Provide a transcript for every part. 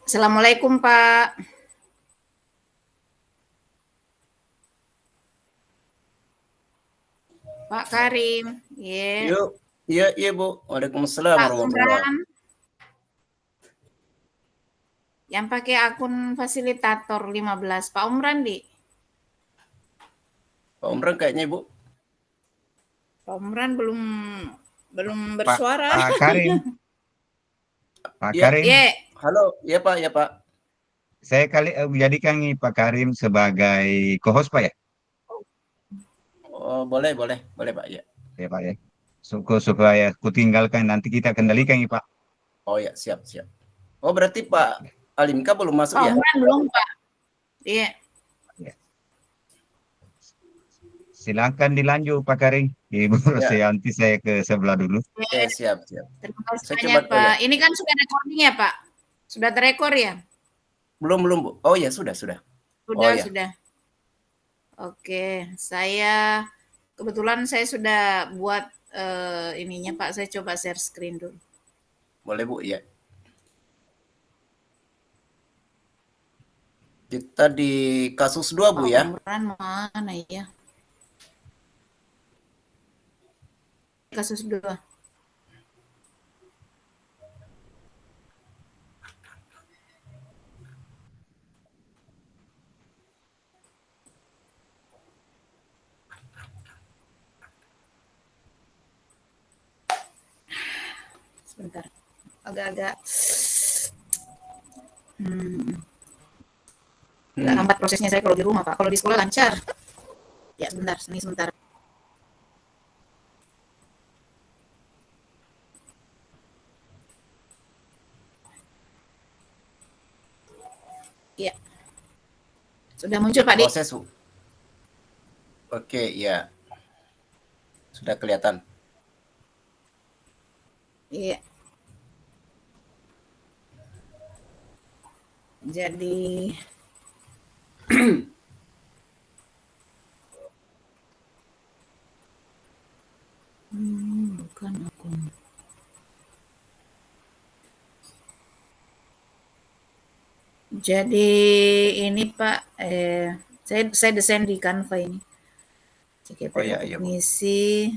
Assalamualaikum Pak. Pak Karim. Iya. Yuk, iya, iya Bu. Waalaikumsalam Pak warahmatullahi. Umran. Yang pakai akun fasilitator 15. Pak Umran, Di. Pak Umran kayaknya Ibu. Pak Umran belum Pak bersuara. Karim, Pak Iya. Karim, Iya. Halo, ya Pak, ya Pak. saya jadikan nih Pak Karim sebagai co-host Pak ya, Oh, boleh, boleh, boleh Pak ya. ya Pak ya. Supaya ku tinggalkan nanti kita kendalikan nih Pak. Oh ya, siap, siap. Oh, berarti Pak Alimka belum masuk Pak ya? Umran belum, Pak. Iya. Ya. Silakan dilanjut Pak Karim. Ibu Ya. Roseanti, saya ke sebelah dulu. Oke, siap, siap. Terima kasih Saya banyak, coba Pak. ya. Ini kan sudah recording ya, Pak? Sudah terekor ya? Belum, belum Bu. Oh ya, sudah, sudah. Sudah, Oh ya. sudah. Oke, kebetulan saya sudah buat ininya, Pak. Saya coba share screen dulu. Boleh Bu, ya. Kita di kasus 2 Bu ya. Pak Umran mana ya? Kasus 2. Sebentar. Agak-agak lambat prosesnya saya kalau di rumah, Pak. Kalau di sekolah lancar. Ya, sebentar. Ini sebentar. Ya. Sudah muncul, Pak Di. Proses Bu. Oke, ya. Sudah kelihatan. Iya. Jadi bukan akun. Jadi ini Pak, saya desain di Canva ini. Oh ya, iya Bu. Misi.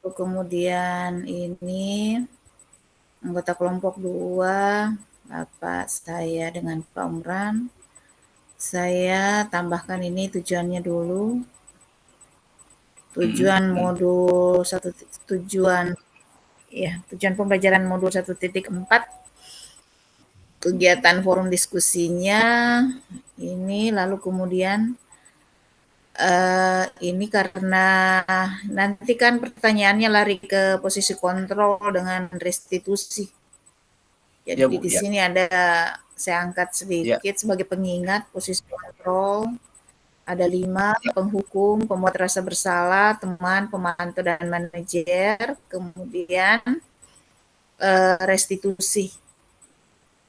Kemudian ini anggota kelompok 2, Bapak saya dengan Pak Umran. Saya tambahkan ini tujuannya dulu. Tujuan modul 1, tujuan pembelajaran modul 1.4, kegiatan forum diskusinya ini, lalu kemudian ini karena nanti kan pertanyaannya lari ke posisi kontrol dengan restitusi. Jadi Ya, Bu, di ya. sini ada, saya angkat sedikit sebagai pengingat posisi kontrol. Ada 5, penghukum, pembuat rasa bersalah, teman, pemantau, dan manajer. Kemudian restitusi.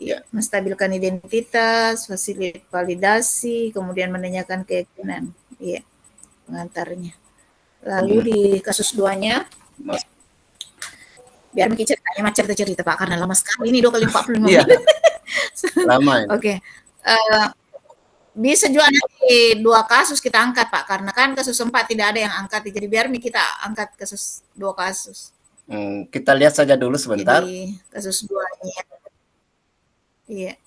Ya. Menstabilkan identitas, fasilitas validasi, kemudian menanyakan keyakinan. Iya, pengantarnya. Lalu di kasus 2-nya, biar mungkin ceritanya cerita Pak, karena lama sekali ini 2 kali 45 menit. Lama ini. Oke. Bisa juga nanti 2 kasus kita angkat Pak, karena kan kasus 4 tidak ada yang angkat, jadi biar kita angkat kasus 2 kasus. Kita lihat saja dulu sebentar. Jadi kasus 2-nya. Iya.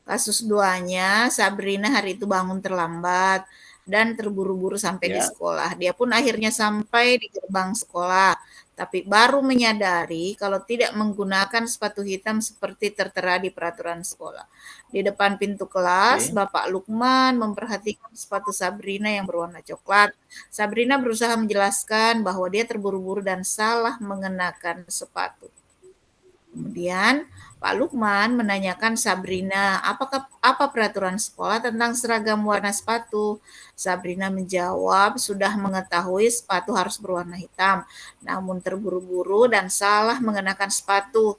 Kasus 2-nya, Sabrina hari itu bangun terlambat dan terburu-buru sampai di sekolah. Dia pun akhirnya sampai di gerbang sekolah, tapi baru menyadari kalau tidak menggunakan sepatu hitam seperti tertera di peraturan sekolah. Di depan pintu kelas, Bapak Lukman memperhatikan sepatu Sabrina yang berwarna coklat. Sabrina berusaha menjelaskan bahwa dia terburu-buru dan salah mengenakan sepatu. Kemudian Pak Lukman menanyakan Sabrina, apa peraturan sekolah tentang seragam warna sepatu? Sabrina menjawab sudah mengetahui sepatu harus berwarna hitam, namun terburu-buru dan salah mengenakan sepatu.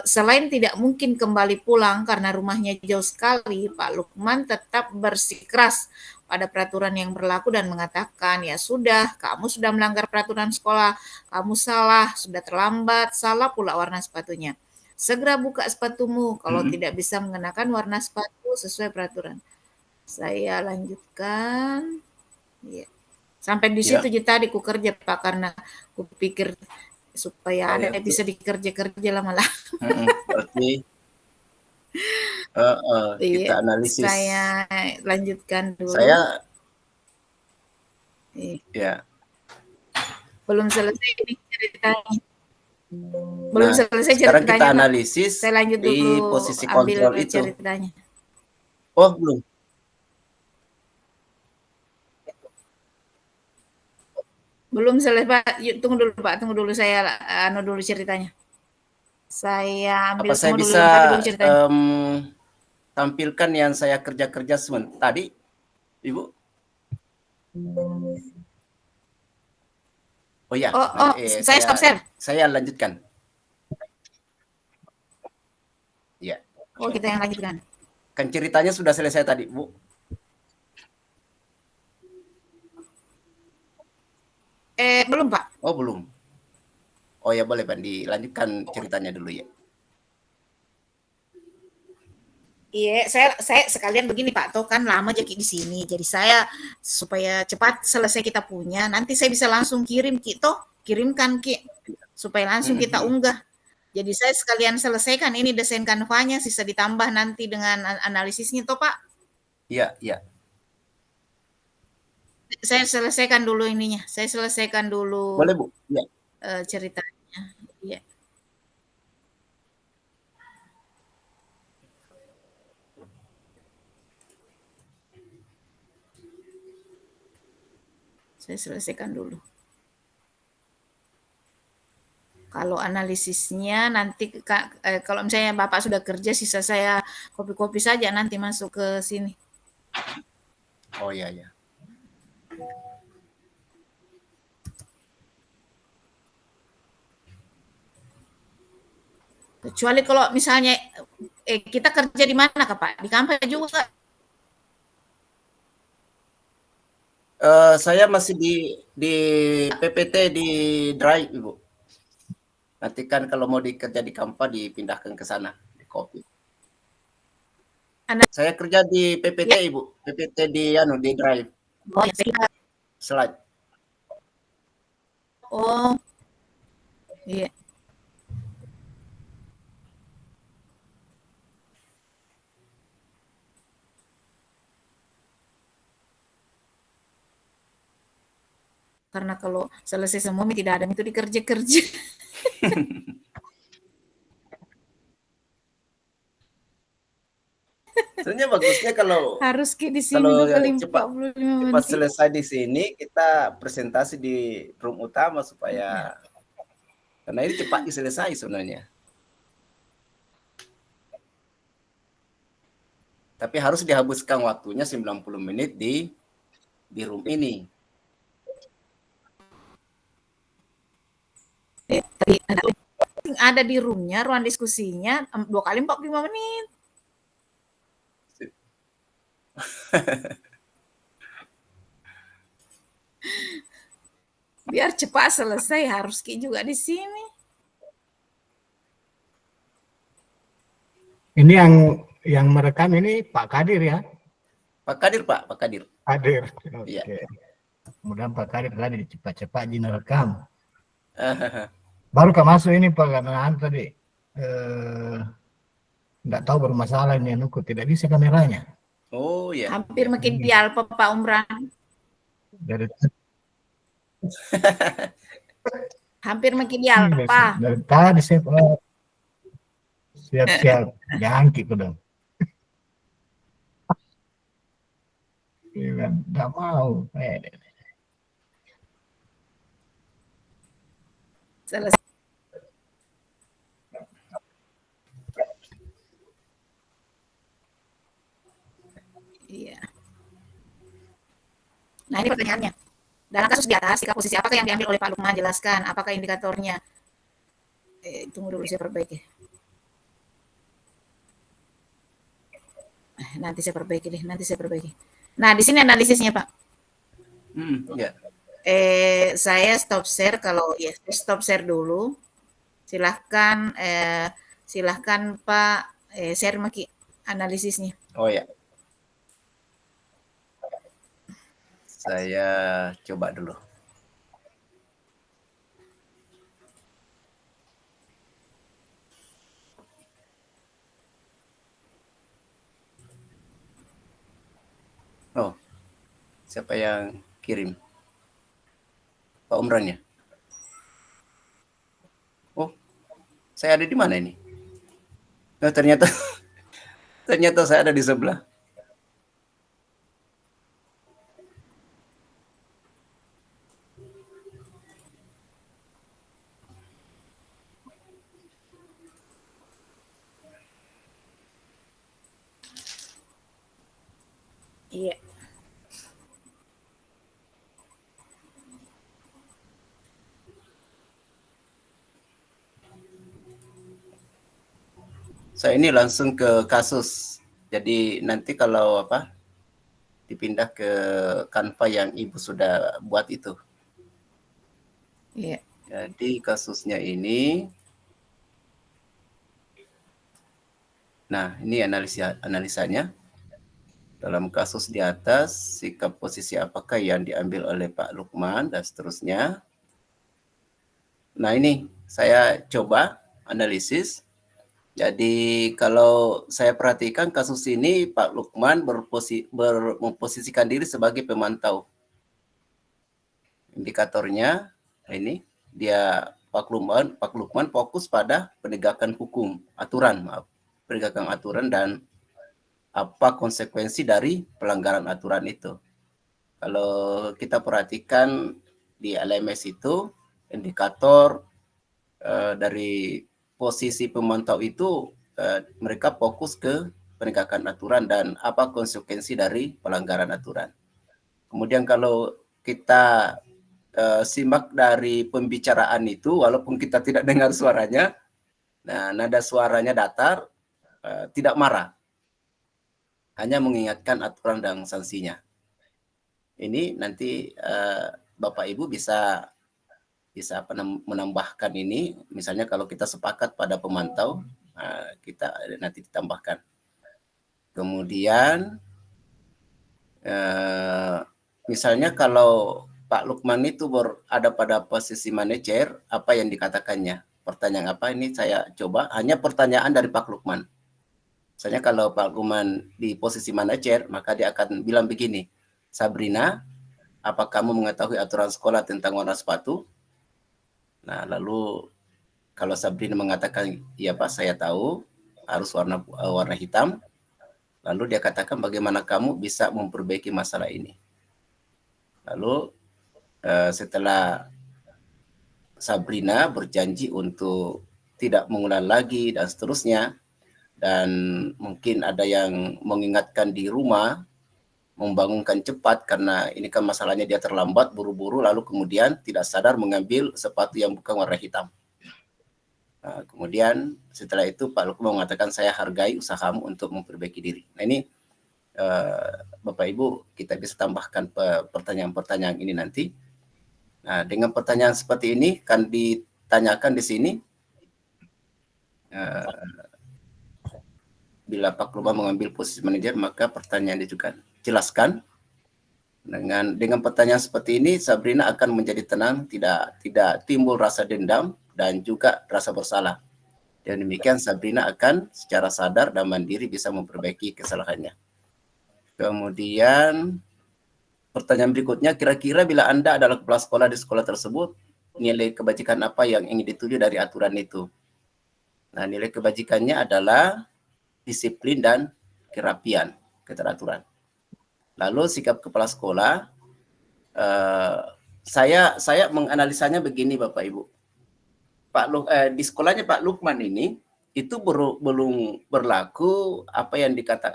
Selain tidak mungkin kembali pulang karena rumahnya jauh sekali, Pak Lukman tetap bersikeras pada peraturan yang berlaku dan mengatakan, ya sudah, kamu sudah melanggar peraturan sekolah, kamu salah, sudah terlambat, salah pula warna sepatunya. segera buka sepatumu kalau Mm-mm. tidak bisa mengenakan warna sepatu sesuai peraturan. Saya lanjutkan. Ya. Sampai di Ya. situ tadi ku kerja Pak, karena ku pikir supaya Oh ada ya, bisa dikerja-kerja lama-lama. berarti kita Iya, analisis. saya lanjutkan dulu. Saya Iya. ya. Belum selesai ini ceritanya. Belum Nah, selesai sekarang kita ceritanya, Pak. analisis Saya lanjut di dulu posisi ambil kontrol itu. ceritanya. Oh, belum. Belum selesai, Pak. Yuk, tunggu dulu, Pak. Tunggu dulu, saya anu dulu ceritanya. Saya ambil, Apa saya tunggu dulu, bisa lengkapi dulu ceritanya. tampilkan yang saya kerja-kerja tadi, Ibu? Oh ya, Saya stop share. Saya lanjutkan. Ya. Oh, kita yang lanjutkan. Kan ceritanya sudah selesai tadi, Bu. Belum, Pak. Oh, belum. Oh ya, boleh, Pak. Dilanjutkan ceritanya dulu ya. Iya, saya sekalian begini Pak, toh kan lama jadi di sini. Jadi saya supaya cepat selesai kita punya, nanti saya bisa langsung kirim Ki, toh kirimkan Ki supaya langsung kita unggah. Jadi saya sekalian selesaikan ini desain kanvanya, sisa ditambah nanti dengan analisisnya toh Pak. Iya, iya. Saya selesaikan dulu ininya. Saya selesaikan dulu Boleh, Bu? Iya. ceritanya. Iya. Saya selesaikan dulu. Kalau analisisnya nanti kalau misalnya Bapak sudah kerja, sisa saya copy-copy saja nanti masuk ke sini. Oh iya, ya. Kecuali kalau misalnya kita kerja di mana Pak? Di Canva juga? Saya masih di PPT di Drive, Ibu. Nanti kan kalau mau dikerja di Canva dipindahkan ke sana, di copy. Saya kerja di PPT, ya. Ibu. PPT di Drive. Oh, ya, Slide. Oh. Iya. Karena kalau selesai semua tidak ada itu dikerja-kerja. Sebenarnya bagusnya kalau harus di sini kalau kali cepat 45 menit. selesai di sini kita presentasi di room utama supaya karena ini cepat selesai sebenarnya. Tapi harus dihabiskan waktunya 90 menit di room ini. Tapi ada di roomnya, ruang diskusinya 2 kali 45 menit. Biar cepat selesai harus juga di sini. Ini yang merekam ini Pak Kadir ya? Pak Kadir, Pak. Pak Kadir. Kadir. Oke. Iya. Kemudian Pak Kadir tadi cepat-cepat direkam. Baru masuk ini Pak, karena tadi enggak tahu bermasalah ini anuku, tidak bisa kameranya. Oh ya. Hampir makin di Alpa Pak Umran. Dari hampir makin di Alpa. Dari tadi saya siap-siap jangkit dong. Enggak mau. Selesai. Iya. Nah, ini pertanyaannya. Dalam kasus di atas, jika posisi apakah yang diambil oleh Pak Lukman? Jelaskan. Apakah indikatornya? Tunggu dulu, saya perbaiki. Nanti saya perbaiki deh. Nah, di sini analisisnya, Pak. Ya. Saya stop share. Kalau ya, stop share dulu. Silahkan Silahkan Pak, share Maki analisisnya. Oh ya, saya coba dulu. Oh, siapa yang kirim? Pak Umran ya? Oh, saya ada di mana ini? Oh, ternyata saya ada di sebelah. Iya. Saya ini langsung ke kasus. Jadi nanti kalau apa dipindah ke Canva yang Ibu sudah buat itu. Iya. Jadi kasusnya ini, nah ini analisanya. Dalam kasus di atas, sikap posisi apakah yang diambil oleh Pak Lukman dan seterusnya. Nah ini saya coba analisis. Jadi kalau saya perhatikan kasus ini Pak Lukman memposisikan diri sebagai pemantau. Indikatornya ini dia Pak Lukman fokus pada penegakan hukum, penegakan aturan dan apa konsekuensi dari pelanggaran aturan itu. Kalau kita perhatikan di LMS itu indikator dari posisi pemantau itu mereka fokus ke penegakan aturan dan apa konsekuensi dari pelanggaran aturan. Kemudian kalau kita simak dari pembicaraan itu, walaupun kita tidak dengar suaranya, nah nada suaranya datar, tidak marah, hanya mengingatkan aturan dan sanksinya. Ini nanti Bapak Ibu bisa menambahkan ini, misalnya kalau kita sepakat pada pemantau, kita nanti ditambahkan. Kemudian misalnya kalau Pak Lukman itu ada pada posisi manajer, apa yang dikatakannya? Pertanyaan apa ini saya coba, hanya pertanyaan dari Pak Lukman. Misalnya kalau Pak Lukman di posisi manajer, maka dia akan bilang begini, Sabrina, apa kamu mengetahui aturan sekolah tentang warna sepatu? Nah, lalu kalau Sabrina mengatakan, iya Pak, saya tahu harus warna hitam. Lalu dia katakan, bagaimana kamu bisa memperbaiki masalah ini? Lalu setelah Sabrina berjanji untuk tidak mengulang lagi dan seterusnya, dan mungkin ada yang mengingatkan di rumah, membangunkan cepat karena ini kan masalahnya dia terlambat, buru-buru, lalu kemudian tidak sadar mengambil sepatu yang bukan warna hitam. Nah, kemudian setelah itu Pak Lukman mengatakan saya hargai usahamu untuk memperbaiki diri. Nah ini Bapak Ibu kita bisa tambahkan pertanyaan-pertanyaan ini nanti. Nah dengan pertanyaan seperti ini kan ditanyakan di sini. Bila Pak Lukman mengambil posisi manajer maka pertanyaan diajukan. Jelaskan. Dengan pertanyaan seperti ini Sabrina akan menjadi tenang, tidak timbul rasa dendam dan juga rasa bersalah. Dan demikian Sabrina akan secara sadar dan mandiri bisa memperbaiki kesalahannya. Kemudian pertanyaan berikutnya, kira-kira bila Anda adalah kepala sekolah di sekolah tersebut, nilai kebajikan apa yang ingin dituju dari aturan itu? Nah, nilai kebajikannya adalah disiplin dan kerapian, keteraturan. Lalu sikap kepala sekolah, saya menganalisanya begini Bapak Ibu. Di sekolahnya Pak Lukman ini itu belum berlaku apa yang dikatakan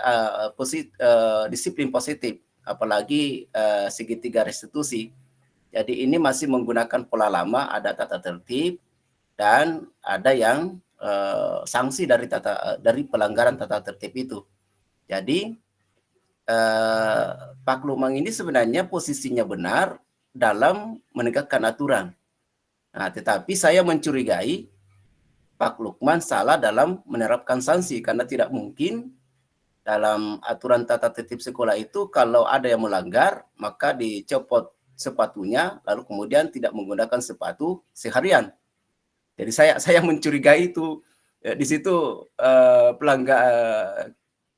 disiplin positif, apalagi segitiga restitusi. Jadi ini masih menggunakan pola lama, ada tata tertib dan ada yang sanksi dari pelanggaran tata tertib itu. Jadi Pak Lukman ini sebenarnya posisinya benar dalam menegakkan aturan. Nah, tetapi saya mencurigai Pak Lukman salah dalam menerapkan sanksi, karena tidak mungkin dalam aturan tata tertib sekolah itu kalau ada yang melanggar maka dicopot sepatunya lalu kemudian tidak menggunakan sepatu seharian. Jadi saya mencurigai itu di situ pelanggar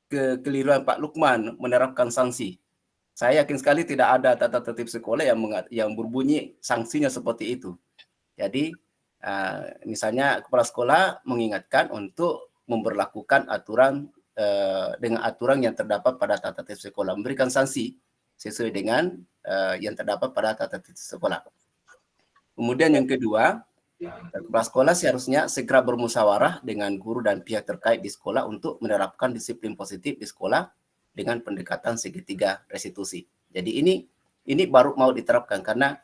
kekeliruan Pak Lukman menerapkan sanksi. Saya yakin sekali tidak ada tata tertib sekolah yang berbunyi sanksinya seperti itu. Jadi misalnya kepala sekolah mengingatkan untuk memberlakukan aturan dengan aturan yang terdapat pada tata tertib sekolah, memberikan sanksi sesuai dengan yang terdapat pada tata tertib sekolah. Kemudian yang kedua, kepala sekolah seharusnya segera bermusyawarah dengan guru dan pihak terkait di sekolah untuk menerapkan disiplin positif di sekolah dengan pendekatan segitiga restitusi. Jadi ini baru mau diterapkan karena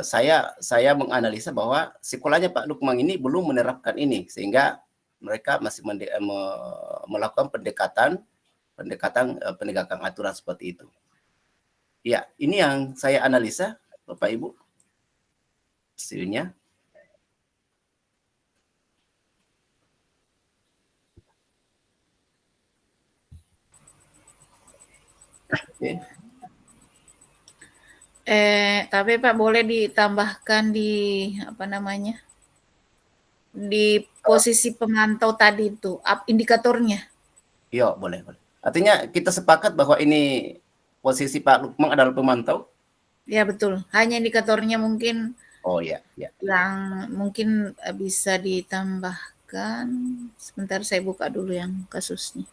saya menganalisa bahwa sekolahnya Pak Lukman ini belum menerapkan ini, sehingga mereka masih melakukan pendekatan penegakan aturan seperti itu. Ya, ini yang saya analisa, Bapak Ibu. Hasilnya. Okay. Tapi Pak boleh ditambahkan di di posisi pemantau tadi itu indikatornya. Iya, boleh. Artinya kita sepakat bahwa ini posisi Pak Lukman adalah pemantau? Ya betul. Hanya indikatornya mungkin. Oh ya. Yang mungkin bisa ditambahkan. Sebentar saya buka dulu yang kasusnya.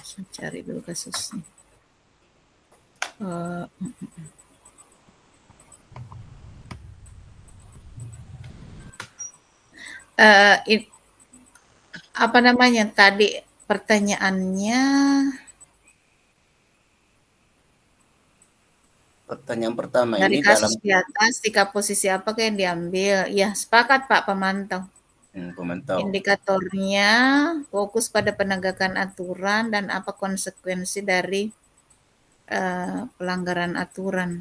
Saya cari dulu kasusnya. Apa namanya tadi pertanyaannya? Pertanyaan pertama dari ini kasus dalam di atas, sikap posisi apakah yang diambil? Ya, sepakat Pak pemantau. pemantau. Indikatornya fokus pada penegakan aturan dan apa konsekuensi dari pelanggaran aturan.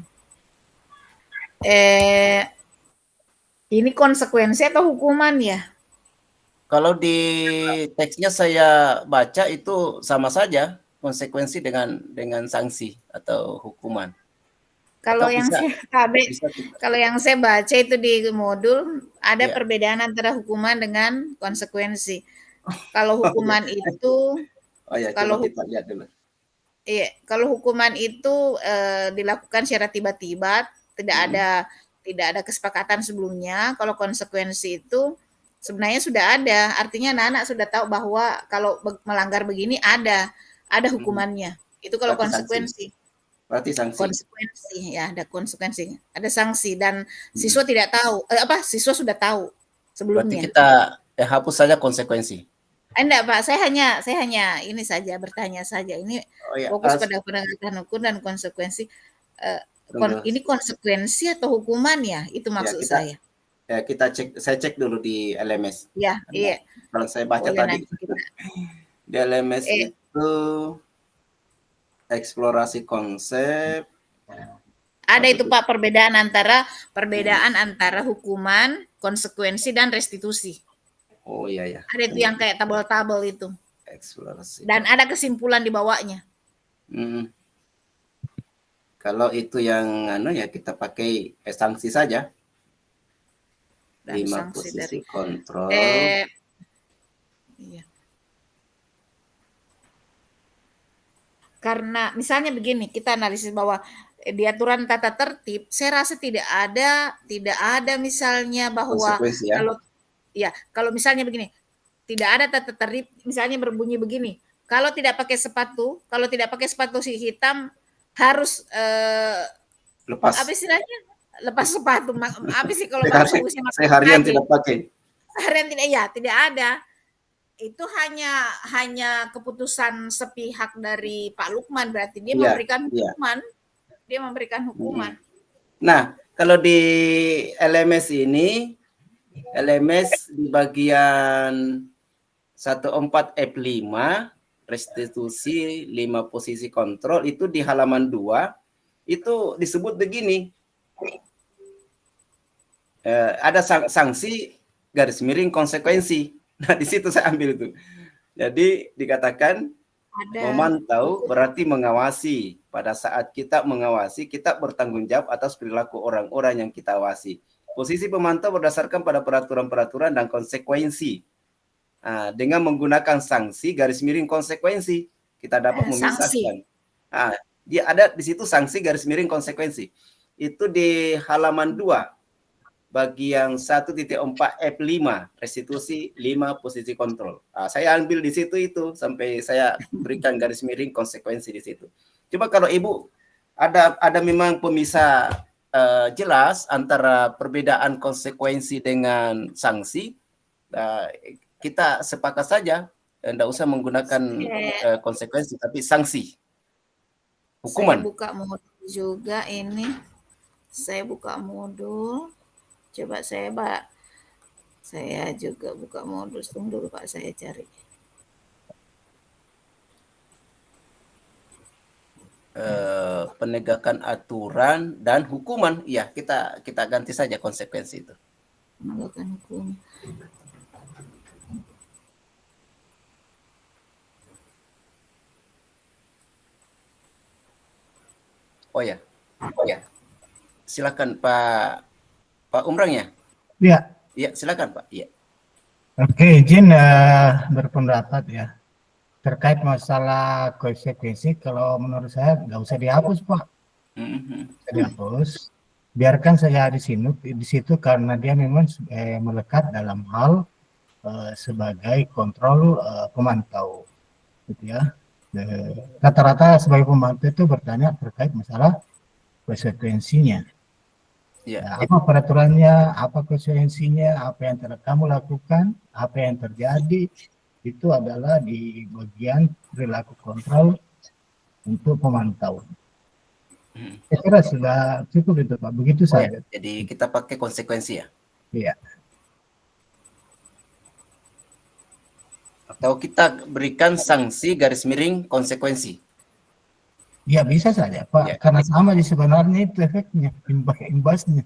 Ini konsekuensi atau hukuman ya? Kalau di teksnya saya baca itu sama saja, konsekuensi dengan sanksi atau hukuman. Kalau yang saya baca itu di modul ada perbedaan antara hukuman dengan konsekuensi. Kalau hukuman itu kalau kita lihat dulu. Iya, kalau hukuman itu dilakukan secara tiba-tiba, tidak ada kesepakatan sebelumnya. Kalau konsekuensi itu sebenarnya sudah ada, artinya anak-anak sudah tahu bahwa kalau melanggar begini ada hukumannya. Itu kalau konsekuensi. Berarti sanksi. Konsekuensi ya, ada konsekuensi, ada sanksi dan siswa tidak tahu siswa sudah tahu sebelumnya. Berarti kita hapus saja konsekuensi. Enggak Pak, saya hanya ini saja bertanya saja. Ini fokus pada penegakan hukum dan konsekuensi. Ini konsekuensi atau hukuman ya? Itu maksud saya. Ya, saya cek dulu di LMS. Ya, iya. Kalau saya baca tadi di LMS itu eksplorasi konsep. Ada itu Pak perbedaan antara hukuman, konsekuensi dan restitusi. Oh iya. Ada itu yang kayak tabel-tabel itu. Eksplorasi. Dan ada kesimpulan di bawahnya. Kalau itu yang kita pakai sanksi saja. Dan 5 posisi dari kontrol. Iya. Karena misalnya begini, kita analisis bahwa di aturan tata tertib, saya rasa tidak ada misalnya bahwa kalau misalnya begini, tidak ada tata tertib misalnya berbunyi begini, kalau tidak pakai sepatu si hitam harus lepas. Apa istilahnya? Lepas sepatu. Apa sih kalau seharian tidak pakai? Seharian tidak ada. Itu hanya keputusan sepihak dari Pak Lukman, berarti dia memberikan hukuman. Dia memberikan hukuman. Nah, Kalau di LMS ini, LMS di bagian 14F5 restitusi 5 posisi kontrol itu di halaman 2 itu disebut begini. Ada sanksi garis miring konsekuensi. Nah, di situ saya ambil itu. Jadi dikatakan memantau berarti mengawasi. Pada saat kita mengawasi, kita bertanggung jawab atas perilaku orang-orang yang kita awasi. Posisi pemantau berdasarkan pada peraturan-peraturan dan konsekuensi. Dengan menggunakan sanksi garis miring konsekuensi, kita dapat memisahkan. Dia ada di situ sanksi garis miring konsekuensi. Itu di halaman 2. Bagian 1.4F5 restitusi 5 posisi kontrol. Saya ambil di situ itu sampai saya berikan garis miring konsekuensi di situ. Coba kalau Ibu ada memang pemisah jelas antara perbedaan konsekuensi dengan sanksi, kita sepakat saja, tidak usah menggunakan konsekuensi tapi sanksi. Hukuman. Saya buka modul juga ini. Saya buka modul. Coba saya juga buka modul. Tunggu dulu Pak, saya cari. Penegakan aturan dan hukuman. Ya, kita ganti saja konsekuensi itu. Penegakan hukum. Oh ya. Silakan Pak Umrang ya. Ya. Iya, silakan Pak. Iya. Oke, izin berpendapat ya. Terkait masalah konsekuensi, kalau menurut saya nggak usah dihapus Pak. Dihapus. Biarkan saja di situ karena dia memang melekat dalam hal sebagai kontrol pemantau, gitu ya. Rata-rata sebagai pemantau itu bertanya terkait masalah konsekuensinya. Ya. Apa peraturannya, apa konsekuensinya, apa yang telah kamu lakukan, apa yang terjadi, itu adalah di bagian perilaku kontrol untuk pemantau. Saya kira sudah cukup itu Pak, begitu saja. Jadi kita pakai konsekuensi ya? Iya. Atau kita berikan sanksi garis miring konsekuensi? Ya bisa saja Pak, ya. Karena sama di sebenarnya itu efeknya, imbasnya.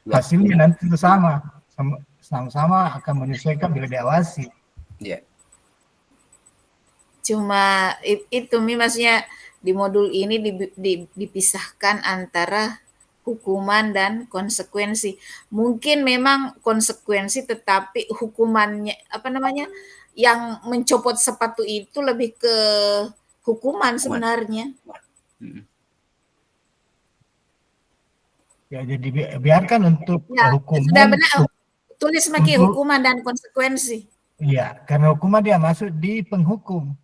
Ya. Hasilnya nanti itu sama-sama akan menyesuaikan bila diawasi. Ya. Cuma itu maksudnya di modul ini dipisahkan antara hukuman dan konsekuensi. Mungkin memang konsekuensi tetapi hukumannya yang mencopot sepatu itu lebih ke hukuman sebenarnya. Ya jadi biarkan untuk hukuman. Sudah benar, tulis lagi hukuman dan konsekuensi. Iya, karena hukuman dia masuk di penghukum.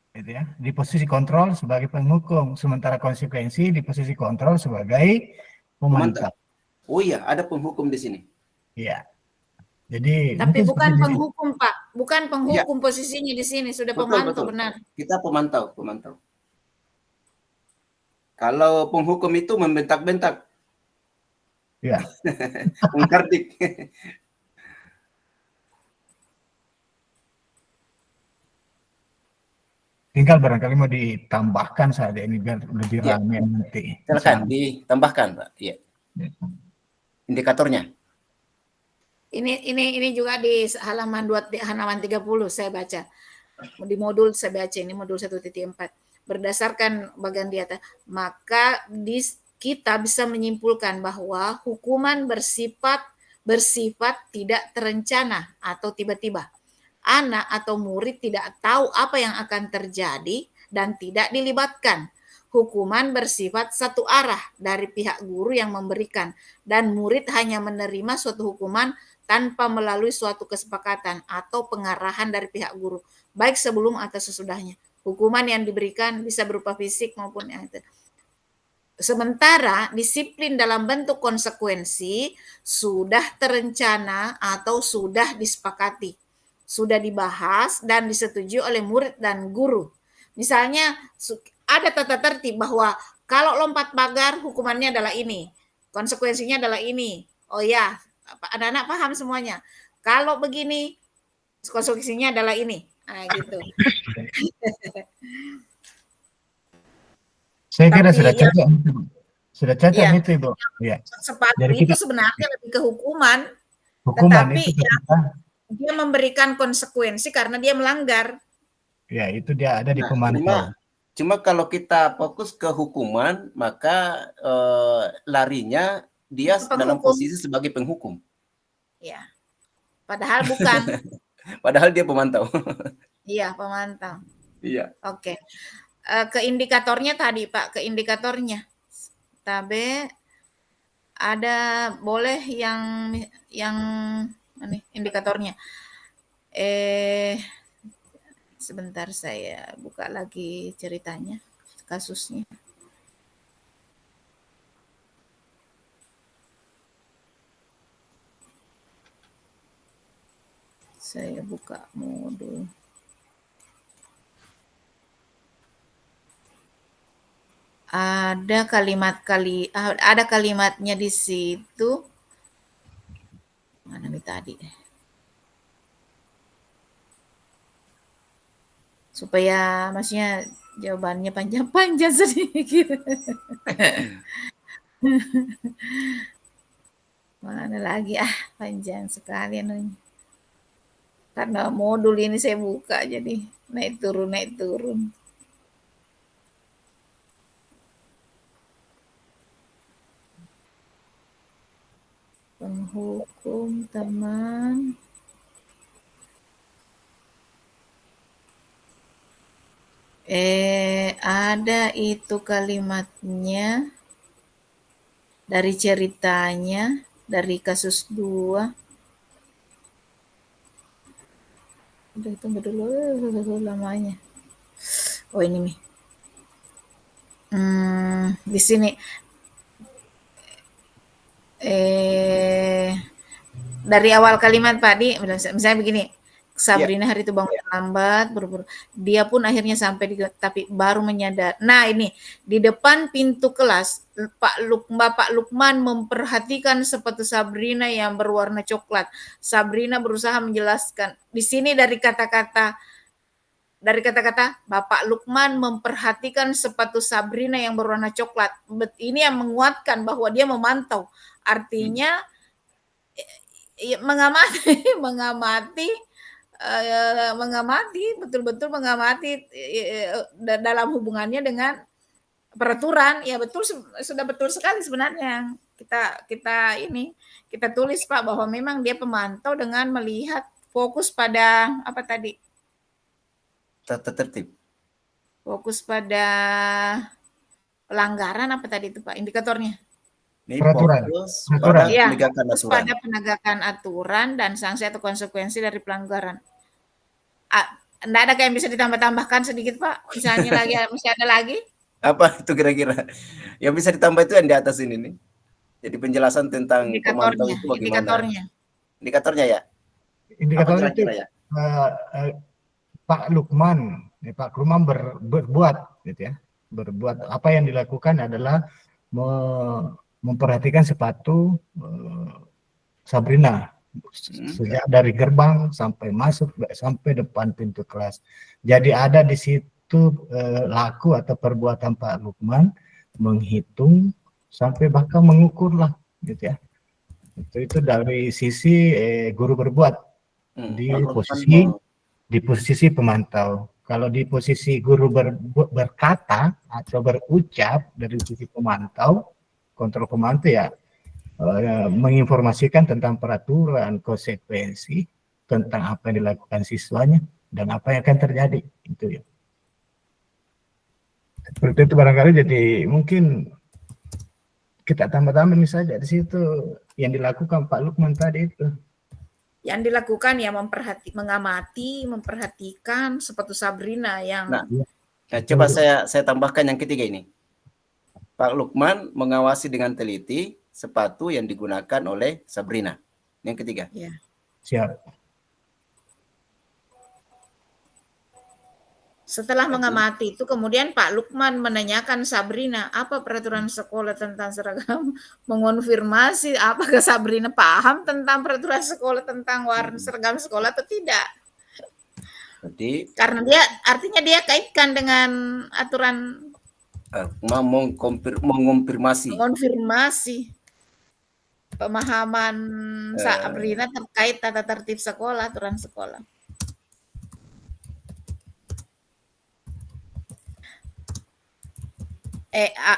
Gitu ya, di posisi kontrol sebagai penghukum, sementara konsekuensi di posisi kontrol sebagai pemantau. Oh iya, ada penghukum di sini. Iya. Jadi tapi bukan penghukum Pak, bukan penghukum ya. Posisinya di sini sudah pemantau. Betul. Benar. Kita pemantau. Kalau penghukum itu membentak-bentak. Ya. Mengkardik. Tinggal barangkali mau ditambahkan saja ini biar lebih ramai nanti. Silakan ditambahkan Pak. Iya. Indikatornya. Ini juga di halaman 30 saya baca. Di modul saya baca ini modul 1.4. Berdasarkan bagian di atas, maka kita bisa menyimpulkan bahwa hukuman bersifat tidak terencana atau tiba-tiba. Anak atau murid tidak tahu apa yang akan terjadi dan tidak dilibatkan. Hukuman bersifat satu arah dari pihak guru yang memberikan dan murid hanya menerima suatu hukuman tanpa melalui suatu kesepakatan atau pengarahan dari pihak guru, baik sebelum atau sesudahnya. Hukuman yang diberikan bisa berupa fisik maupun yang itu. Sementara disiplin dalam bentuk konsekuensi sudah terencana atau sudah disepakati, sudah dibahas dan disetujui oleh murid dan guru. Misalnya ada tata tertib bahwa Kalau lompat pagar hukumannya adalah ini, konsekuensinya adalah ini. Oh ya, anak-anak paham semuanya. Kalau begini, konsekuensinya adalah ini. Nah, gitu. Saya kira Tapi sudah yang cocok. Sudah cocok ya, itu, Ibu. Ya. sepatu Jadi itu kita sebenarnya lebih ke hukuman, hukuman tetapi itu ya, ketika dia memberikan konsekuensi karena dia melanggar. ya itu dia ada di Nah, pemantau. cuma kalau kita fokus ke hukuman, maka larinya dia dalam Penghukum. posisi sebagai penghukum. Ya. Padahal bukan. Padahal dia pemantau. Iya, pemantau. Iya. Oke. Ke indikatornya tadi, Pak, ke indikatornya. Tabe ada boleh yang ini indikatornya. Sebentar saya buka lagi ceritanya, kasusnya. Saya buka modul. Ada kalimatnya di situ. Mana nih tadi? Supaya maksudnya jawabannya panjang-panjang sedikit. Mana lagi panjang sekali anunya. Karena modul ini saya buka jadi naik turun. Penghukum teman. Ada itu kalimatnya dari ceritanya dari kasus 2. Udah tunggu dulu lamanya. Oh ini nih. Di sini dari awal kalimat Pak Di, misalnya begini, Sabrina hari itu bangun lambat, buru-buru. Dia pun akhirnya sampai tapi baru menyadar. Nah ini di depan pintu kelas, Bapak Lukman memperhatikan sepatu Sabrina yang berwarna coklat. Sabrina berusaha menjelaskan. Di sini dari kata-kata Bapak Lukman memperhatikan sepatu Sabrina yang berwarna coklat. Ini yang menguatkan bahwa dia memantau. Artinya betul-betul mengamati dalam hubungannya dengan peraturan. Ya betul, sudah betul sekali sebenarnya kita tulis Pak bahwa memang dia pemantau dengan melihat fokus pada apa tadi, Tata tertib. fokus pada pelanggaran apa tadi itu Pak indikatornya. Ini Peraturan. fokus Peraturan. pada Ya, penegakan fokus aturan. pada penegakan aturan dan sanksi atau konsekuensi dari pelanggaran. Enggak ada yang bisa ditambah-tambahkan sedikit Pak? Misalnya lagi, masih ada lagi? Apa itu kira-kira? Yang bisa ditambah itu yang di atas ini nih. Jadi penjelasan tentang pemantau itu bagaimana? Indikatornya ya? Indikatornya itu ya? Pak Lukman berbuat gitu ya. Berbuat apa yang dilakukan adalah memperhatikan sepatu Sabrina sejak dari gerbang sampai masuk sampai depan pintu kelas. Jadi ada di situ laku atau perbuatan Pak Lukman menghitung sampai bahkan mengukur lah gitu ya. Itu dari sisi guru berbuat di posisi pemantau. Kalau di posisi guru berkata atau berucap dari sisi pemantau, kontrol pemantau ya menginformasikan tentang peraturan, konsekuensi, tentang apa yang dilakukan siswanya dan apa yang akan terjadi itu ya. Seperti itu barangkali, jadi mungkin kita tambah-tambah saja di situ yang dilakukan Pak Lukman tadi itu. Yang dilakukan ya memperhatikan sepatu Sabrina yang. Nah, coba saya tambahkan yang ketiga ini. Pak Lukman mengawasi dengan teliti sepatu yang digunakan oleh Sabrina. Yang ketiga. Ya. Siap. Setelah Jadi mengamati itu, kemudian Pak Lukman menanyakan Sabrina, apa peraturan sekolah tentang seragam? Mengonfirmasi apakah Sabrina paham tentang peraturan sekolah tentang warna seragam sekolah atau tidak. jadi Karena dia, artinya dia kaitkan dengan aturan, mau mengonfirmasi. mengonfirmasi pemahaman Eh, Sabrina terkait tata tertib sekolah, aturan sekolah.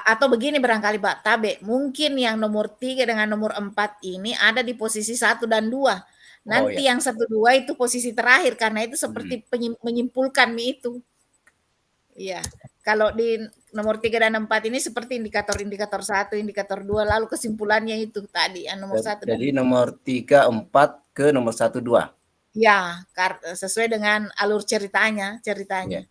Atau begini barangkali Pak Tabe, mungkin yang nomor 3 dengan nomor 4 ini ada di posisi 1 dan 2. oh ya. Nanti yang 1, 2 itu posisi terakhir, karena itu seperti menyimpulkan itu. Iya. Kalau di nomor 3 dan 4 ini seperti indikator-indikator 1, indikator 2, lalu kesimpulannya itu tadi yang nomor 1 dan Jadi nomor 3, 4 ke nomor 1, 2. ya, sesuai dengan alur ceritanya. Ya.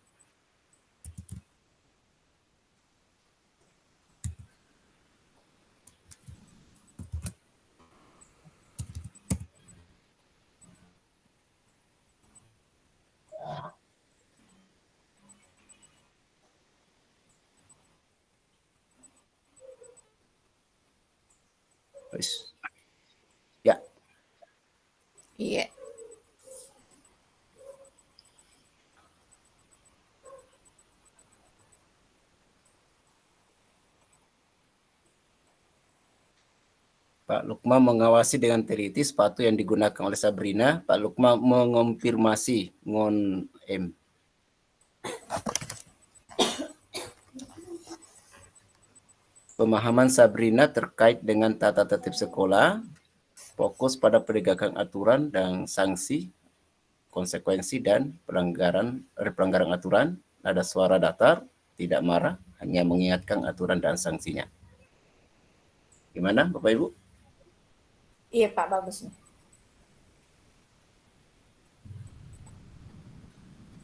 Ya. Iya. Pak Lukman mengawasi dengan teliti sepatu yang digunakan oleh Sabrina. Pak Lukman mengonfirmasi ngon M. Pemahaman Sabrina terkait dengan tata tertib sekolah, fokus pada penegakan aturan dan sanksi, konsekuensi dan pelanggaran aturan, nada suara datar, tidak marah, hanya mengingatkan aturan dan sanksinya. Gimana Bapak Ibu? Iya Pak, bagus nih.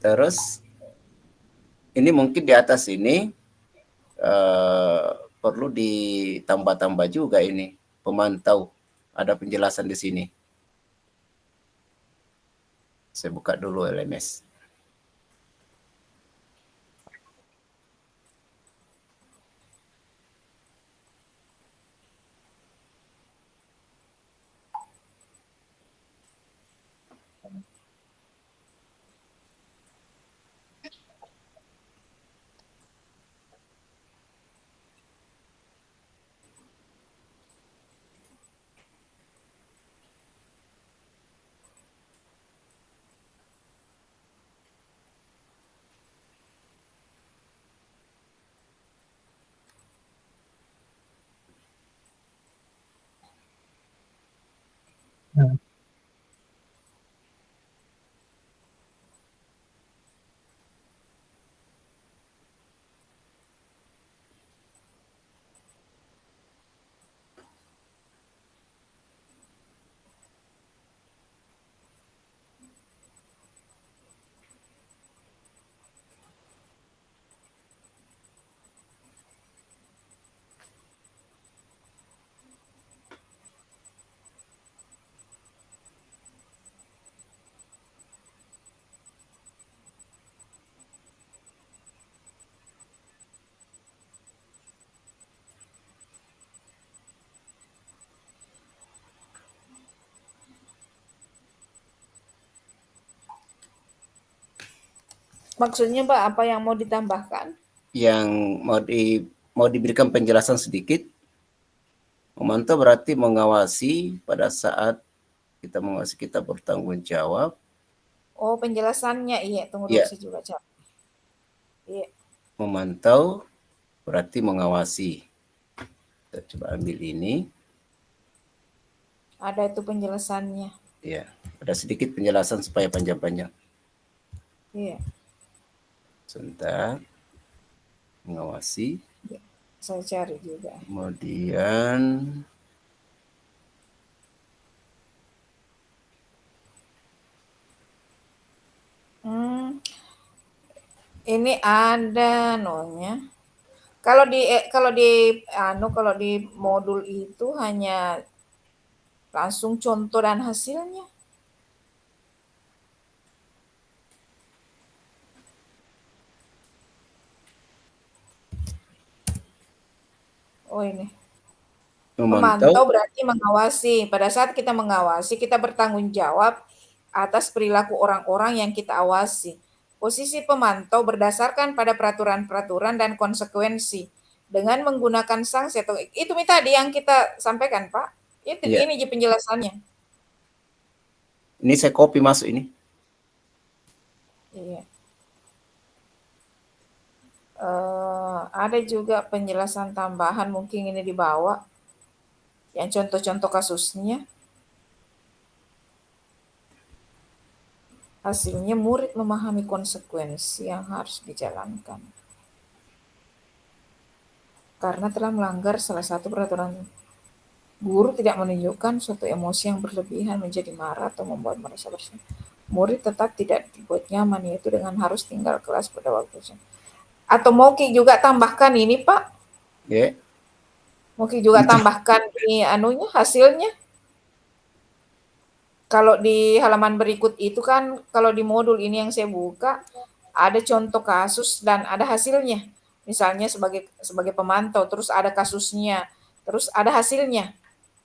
Terus ini mungkin di atas ini perlu ditambah-tambah juga ini pemantau. Ada penjelasan di sini. Saya buka dulu LMS. Maksudnya Pak, apa yang mau ditambahkan? Yang mau diberikan penjelasan sedikit. Memantau berarti mengawasi pada saat kita mengawasi, kita bertanggung jawab. Oh, penjelasannya iya, tunggu dulu Ya. saya juga cari. Iya. Memantau berarti mengawasi. Kita coba ambil ini. Ada itu penjelasannya. Ya, ada sedikit penjelasan supaya panjang-panjang. Iya. Sebentar. Mengawasi. Iya. Saya cari juga. Kemudian ini ada nonya. Kalau di modul itu hanya langsung contoh dan hasilnya. Oh ini. Memantau. Memantau berarti mengawasi. Pada saat kita mengawasi, kita bertanggung jawab atas perilaku orang-orang yang kita awasi. Posisi pemantau berdasarkan pada peraturan-peraturan dan konsekuensi dengan menggunakan sanksi atau itu tadi yang kita sampaikan, Pak. Itu Iya. ini penjelasannya. Ini saya copy masuk ini. Iya. Ada juga penjelasan tambahan mungkin ini dibawa yang contoh-contoh kasusnya. Hasilnya murid memahami konsekuensi yang harus dijalankan karena telah melanggar salah satu peraturan. Guru tidak menunjukkan suatu emosi yang berlebihan menjadi marah atau membuat merasa bersalah. Murid tetap tidak dibuat nyaman, yaitu dengan harus tinggal kelas pada waktunya. Atau mau Ki juga tambahkan ini, Pak? Ya. Mau Ki juga tambahkan ini hasilnya. Kalau di halaman berikut itu kan, kalau di modul ini yang saya buka, ada contoh kasus dan ada hasilnya. Misalnya sebagai pemantau, terus ada kasusnya, terus ada hasilnya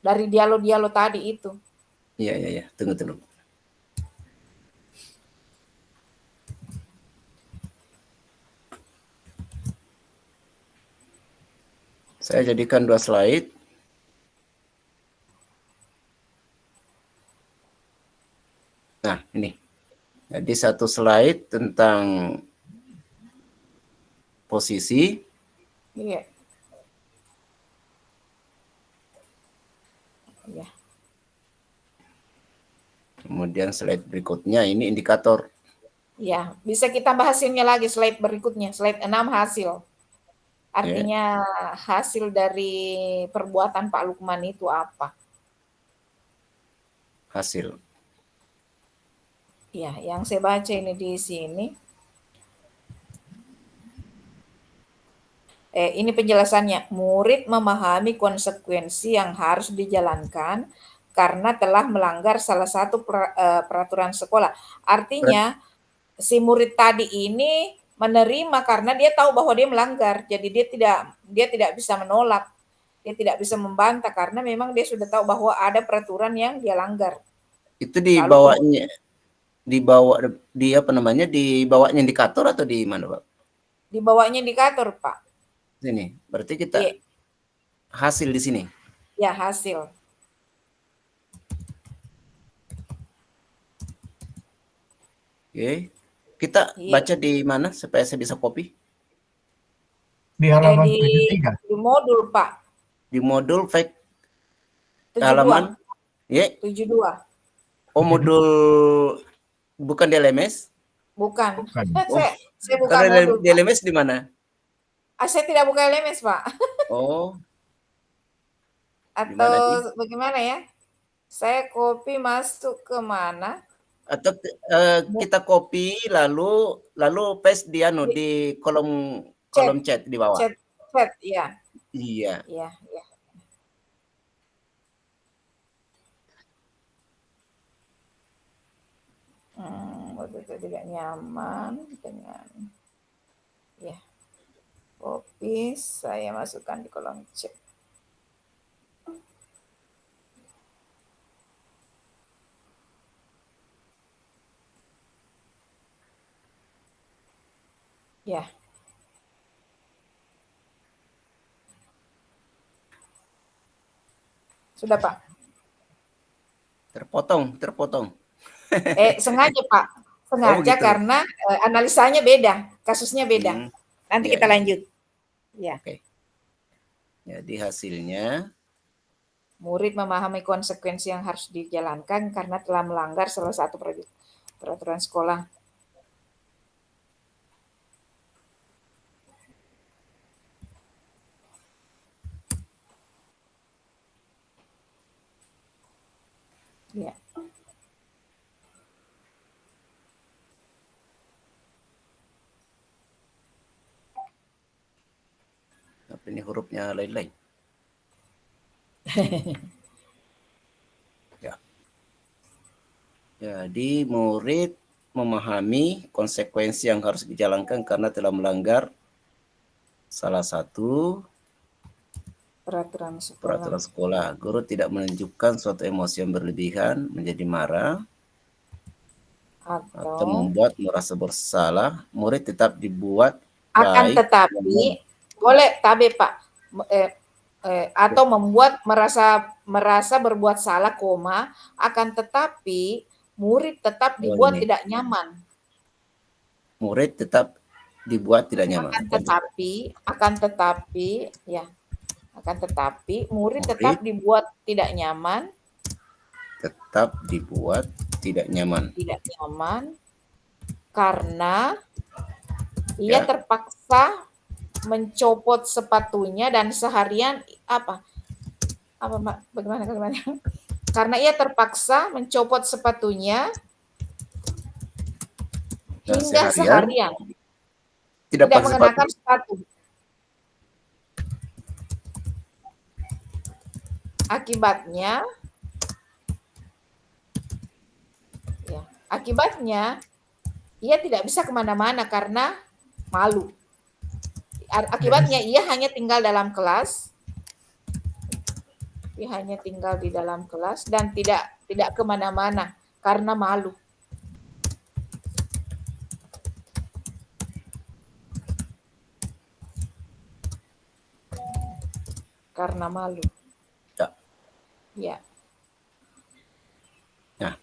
dari dialog-dialog tadi itu. Iya. Tunggu. Saya jadikan 2 slide. Nah, ini. Jadi 1 slide tentang posisi. Iya. Iya. Kemudian slide berikutnya ini indikator. Ya, bisa kita bahas hasilnya lagi slide berikutnya, slide 6 hasil. Artinya hasil dari perbuatan Pak Lukman itu apa? Hasil. Ya, yang saya baca ini di sini. Ini penjelasannya. Murid memahami konsekuensi yang harus dijalankan karena telah melanggar salah satu peraturan sekolah. Artinya si murid tadi ini menerima karena dia tahu bahwa dia melanggar. Jadi dia tidak bisa menolak. Dia tidak bisa membantah karena memang dia sudah tahu bahwa ada peraturan yang dia langgar. Itu dibawanya dibawanya indikator atau di mana, Pak? Dibawanya indikator, Pak. Sini. Berarti kita hasil di sini. Ya, hasil. Oke. Kita baca di mana supaya saya bisa copy? Di halaman 73. Di modul, Pak. Di modul fact 72. halaman 72. Oh, modul bukan di LMS? Bukan. Oh, Saya buka kalau modul. di LMS di mana? Saya tidak buka LMS, Pak. Oh. Atau bagaimana ya? Saya copy masuk ke mana? Atau kita copy lalu paste di kolom chat di bawah. Chat, ya. Iya. Iya. Betul tidak nyaman dengan copy, saya masukkan di kolom chat. Ya. Sudah, Pak. Terpotong. Sengaja, Pak. Sengaja gitu. Karena analisanya beda, kasusnya beda. Nanti kita lanjut. Ya. Oke. Jadi hasilnya murid memahami konsekuensi yang harus dijalankan karena telah melanggar salah satu peraturan sekolah. Ya. Tapi ini hurufnya lain-lain. Ya. Jadi murid memahami konsekuensi yang harus dijalankan karena telah melanggar salah satu Peraturan sekolah. Peraturan sekolah. Guru tidak menunjukkan suatu emosi yang berlebihan, menjadi marah, atau membuat merasa bersalah. Murid tetap dibuat Akan baik. tetapi, boleh tabe Pak, atau membuat merasa berbuat salah, koma, akan tetapi murid tetap dibuat ini. tidak nyaman. Murid tetap dibuat tidak nyaman. Akan tetapi murid tetap dibuat tidak nyaman. Tetap dibuat tidak nyaman. Tidak nyaman karena ia terpaksa mencopot sepatunya dan seharian bagaimana? Karena ia terpaksa mencopot sepatunya hingga seharian tidak mengenakan sepatu. Akibatnya ia tidak bisa kemana-mana karena malu. Akibatnya ia hanya tinggal dalam kelas. Ia hanya tinggal di dalam kelas dan tidak kemana-mana karena malu. Karena malu. Ya. Nah,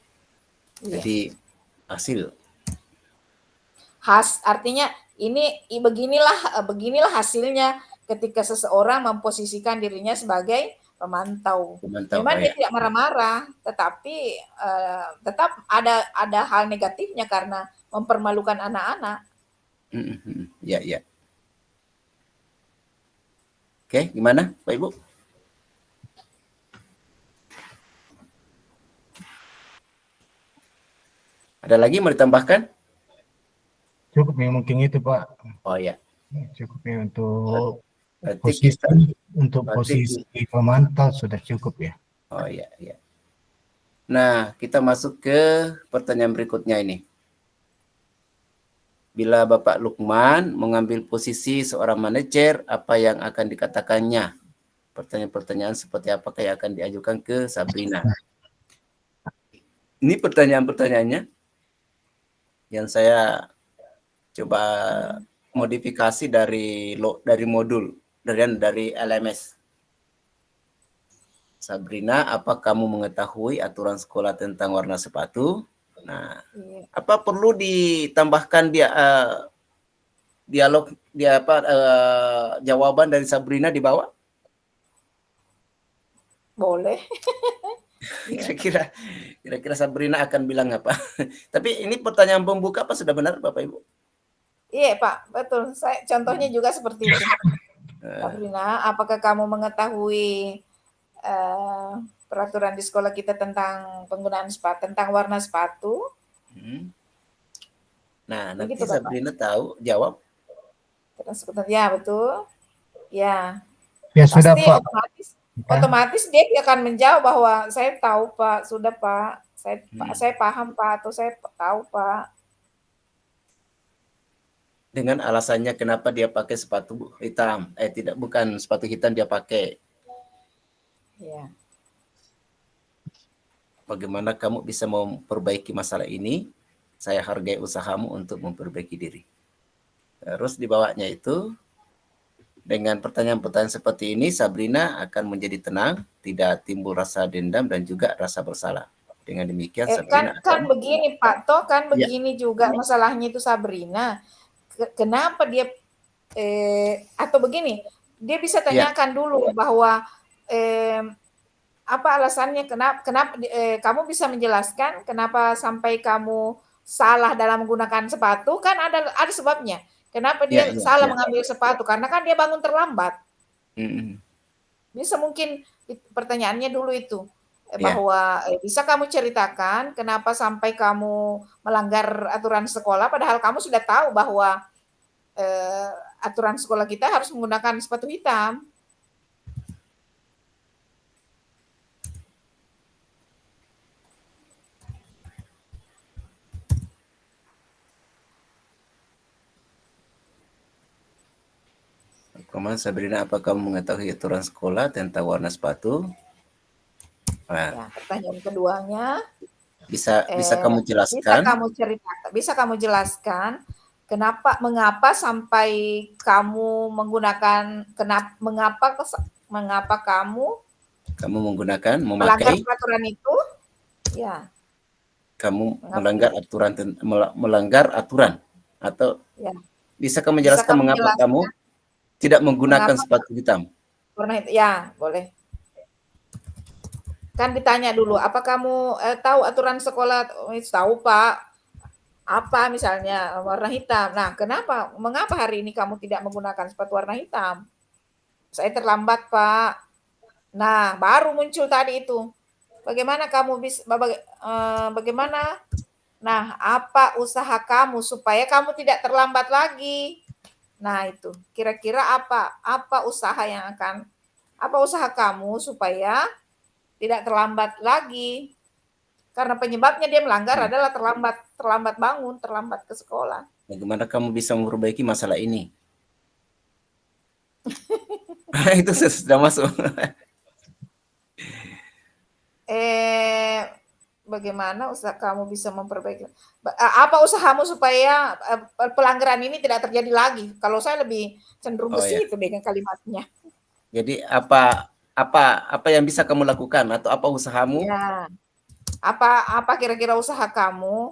jadi hasil. Artinya beginilah hasilnya ketika seseorang memposisikan dirinya sebagai pemantau. Memang dia tidak marah-marah, tetapi tetap ada hal negatifnya karena mempermalukan anak-anak. Ya. Oke, gimana Pak Ibu? Ada lagi mau ditambahkan? Cukup ya mungkin itu Pak. Oh ya. Cukup ya untuk posisi pemantau sudah cukup ya. Oh ya. Nah, kita masuk ke pertanyaan berikutnya ini. Bila Bapak Lukman mengambil posisi seorang manajer, apa yang akan dikatakannya? Pertanyaan-pertanyaan seperti apakah yang akan diajukan ke Sabrina? Ini pertanyaan-pertanyaannya yang saya coba modifikasi dari modul dari LMS. Sabrina, apa kamu mengetahui aturan sekolah tentang warna sepatu? Nah, apa perlu ditambahkan jawaban dari Sabrina di bawah? Boleh. Kira-kira Sabrina akan bilang apa? Tapi ini pertanyaan pembuka apa sudah benar Bapak Ibu? Iya Pak, betul. Contohnya juga seperti itu. Sabrina, apakah kamu mengetahui peraturan di sekolah kita tentang penggunaan sepatu, tentang warna sepatu? Nah, nanti begitu, Sabrina tahu jawab. Ya, betul. Ya. Ya sudah Pak. Otomatis dia akan menjawab bahwa saya tahu Pak, sudah Pak, saya paham Pak, atau saya tahu Pak. Dengan alasannya kenapa dia pakai sepatu hitam, bukan sepatu hitam dia pakai. Ya. Bagaimana kamu bisa memperbaiki masalah ini? Saya hargai usahamu untuk memperbaiki diri. Terus di bawahnya itu, dengan pertanyaan-pertanyaan seperti ini, Sabrina akan menjadi tenang, tidak timbul rasa dendam dan juga rasa bersalah. Dengan demikian, Sabrina kan begini Pak, begini juga masalahnya itu Sabrina. Kenapa dia atau begini, dia bisa tanyakan dulu bahwa apa alasannya, kenapa kamu bisa menjelaskan kenapa sampai kamu salah dalam menggunakan sepatu, kan ada sebabnya. Kenapa dia salah mengambil sepatu? Karena kan dia bangun terlambat. Bisa mungkin pertanyaannya dulu itu, bahwa bisa kamu ceritakan kenapa sampai kamu melanggar aturan sekolah, padahal kamu sudah tahu bahwa aturan sekolah kita harus menggunakan sepatu hitam. Kemudian Sabrina, apa kamu mengetahui aturan sekolah tentang warna sepatu? Nah, Ya, pertanyaan keduanya, bisa kamu jelaskan? bisa kamu jelaskan mengapa sampai kamu menggunakan mengapa kamu menggunakan melanggar memakai peraturan itu? Ya, kamu mengapa? melanggar aturan atau Ya, bisa kamu bisa menjelaskan kamu mengapa jelaskan kamu tidak menggunakan mengapa sepatu hitam? warna itu? Ya, boleh. Kan ditanya dulu, apa kamu tahu aturan sekolah? Oh, tahu Pak. Apa misalnya warna hitam. Nah, mengapa hari ini kamu tidak menggunakan sepatu warna hitam? Saya terlambat, Pak. Nah, baru muncul tadi itu. Bagaimana kamu bisa bagaimana? Nah, apa usaha kamu supaya kamu tidak terlambat lagi? Nah, itu. Kira-kira apa usaha kamu supaya tidak terlambat lagi? Karena penyebabnya dia melanggar adalah terlambat bangun, terlambat ke sekolah. Bagaimana kamu bisa memperbaiki masalah ini? Itu sudah masuk. Bagaimana usaha kamu bisa memperbaiki? Apa usahamu supaya pelanggaran ini tidak terjadi lagi? Kalau saya lebih cenderung ke situ dengan kalimatnya. Jadi apa yang bisa kamu lakukan atau apa usahamu? Ya. Apa kira-kira usaha kamu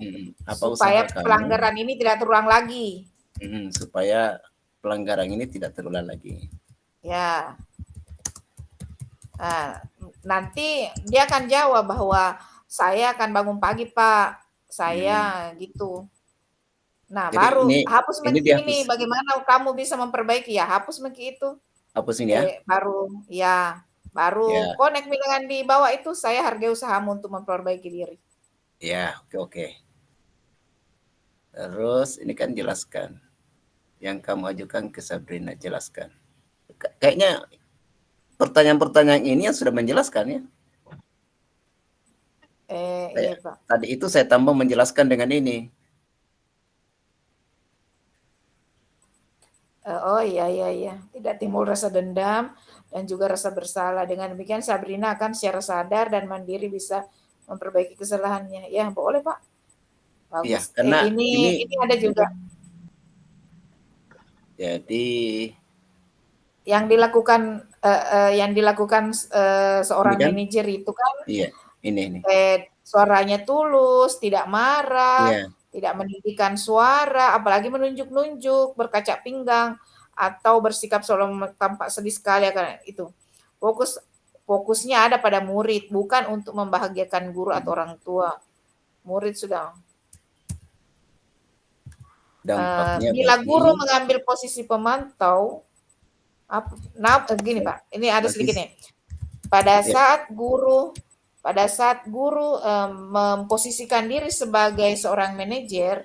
supaya pelanggaran ini tidak terulang lagi? Supaya pelanggaran ini tidak terulang lagi. Ya. Nah, nanti dia akan jawab bahwa saya akan bangun pagi, Pak. Saya gitu. Nah, Jadi baru ini hapus mengki ini. dihapus. Bagaimana kamu bisa memperbaiki? Ya, hapus mengki itu. Hapus ini ya. Baru connect dengan di bawah itu, saya hargai usahamu untuk memperbaiki diri. Ya, oke. Terus ini kan jelaskan. Yang kamu ajukan ke Sabrina, jelaskan. Kayaknya pertanyaan-pertanyaan ini yang sudah menjelaskan ya. Iya, Pak. Tadi itu saya tambah menjelaskan dengan ini. Oh iya. Tidak timbul rasa dendam dan juga rasa bersalah. Dengan demikian Sabrina akan secara sadar dan mandiri bisa memperbaiki kesalahannya. Ya, boleh Pak. Bagus. Ya, karena ini ada juga. Jadi yang dilakukan seorang manajer itu kan. Iya, ini. Suaranya tulus, tidak marah. Tidak meninggikan suara, apalagi menunjuk-nunjuk, berkaca pinggang, atau bersikap seolah tampak sedih sekali akan itu. Fokusnya ada pada murid, bukan untuk membahagiakan guru atau orang tua. Murid sudah. Bila guru mengambil posisi pemantau, gini Pak, ini ada sedikit nih. Pada saat guru memposisikan diri sebagai seorang manajer,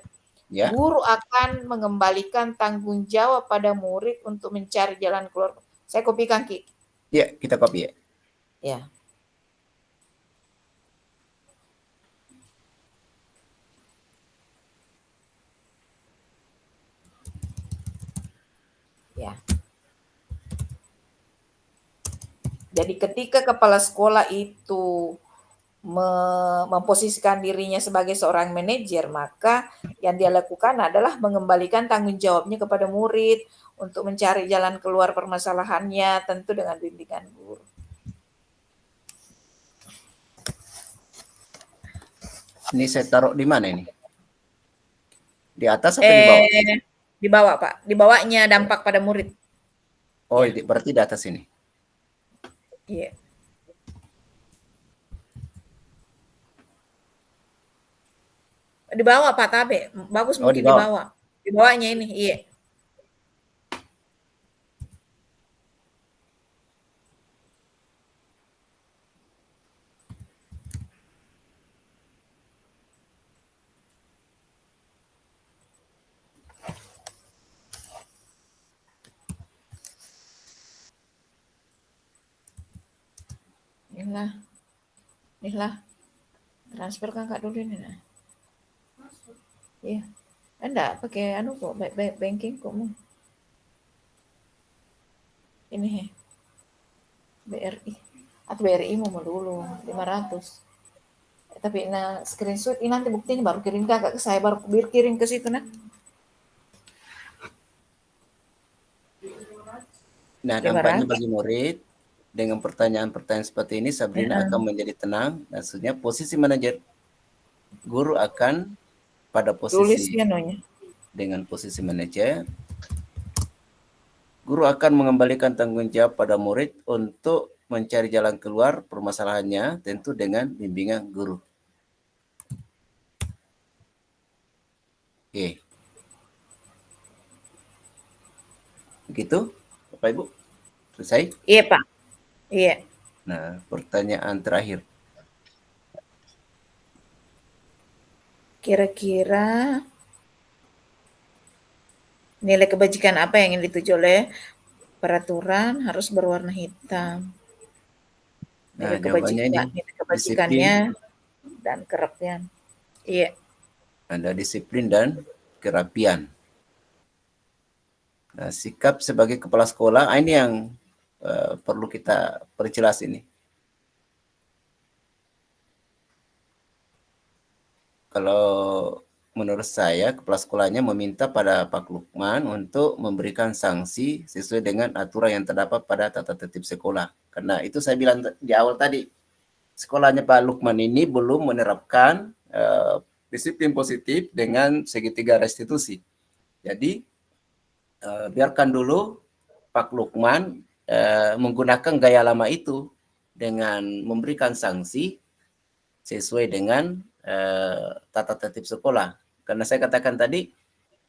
guru akan mengembalikan tanggung jawab pada murid untuk mencari jalan keluar. Saya kopikan, Ki. Iya, kita copy ya. Ya. Ya. Jadi ketika kepala sekolah itu memposisikan dirinya sebagai seorang manajer, maka yang dia lakukan adalah mengembalikan tanggung jawabnya kepada murid untuk mencari jalan keluar permasalahannya, tentu dengan bimbingan guru. Ini saya taruh di mana ini? Di atas atau di bawah? Di bawah, Pak. Di bawahnya dampak pada murid. Oh, berarti di atas ini. Iya. Di bawah Pak Tabe, bagus mungkin di bawah. Di bawahnya ini, iya. Inilah. Transfer Kakak dulu ini nah. Iya. Enggak pakai kok banking kok. ini BRI atau BRI mau dulu 500. Tapi nah screenshot ini nanti buktinya baru kirim kakak ke saya, baru kirim ke situ nah. Nah, dampaknya bagi murid dengan pertanyaan-pertanyaan seperti ini, Sabrina akan menjadi tenang. Maksudnya posisi manajer, guru akan pada posisi dengan posisi manajer, guru akan mengembalikan tanggung jawab pada murid untuk mencari jalan keluar permasalahannya, tentu dengan bimbingan guru. Oke. Begitu, Bapak Ibu? Selesai? Iya, Pak. Iya. Nah, pertanyaan terakhir. Kira-kira nilai kebajikan apa yang ingin dituju oleh peraturan harus berwarna hitam? Nilai kebajikannya dan kerapian. Iya. Ada disiplin dan kerapian. Nah, sikap sebagai kepala sekolah, ini yang perlu kita perjelas ini. Kalau menurut saya, kepala sekolahnya meminta pada Pak Lukman untuk memberikan sanksi sesuai dengan aturan yang terdapat pada tata tertib sekolah. Karena itu saya bilang di awal tadi, sekolahnya Pak Lukman ini belum menerapkan disiplin positif dengan segitiga restitusi. Jadi, biarkan dulu Pak Lukman menggunakan gaya lama itu dengan memberikan sanksi sesuai dengan tata tertib sekolah. Karena saya katakan tadi,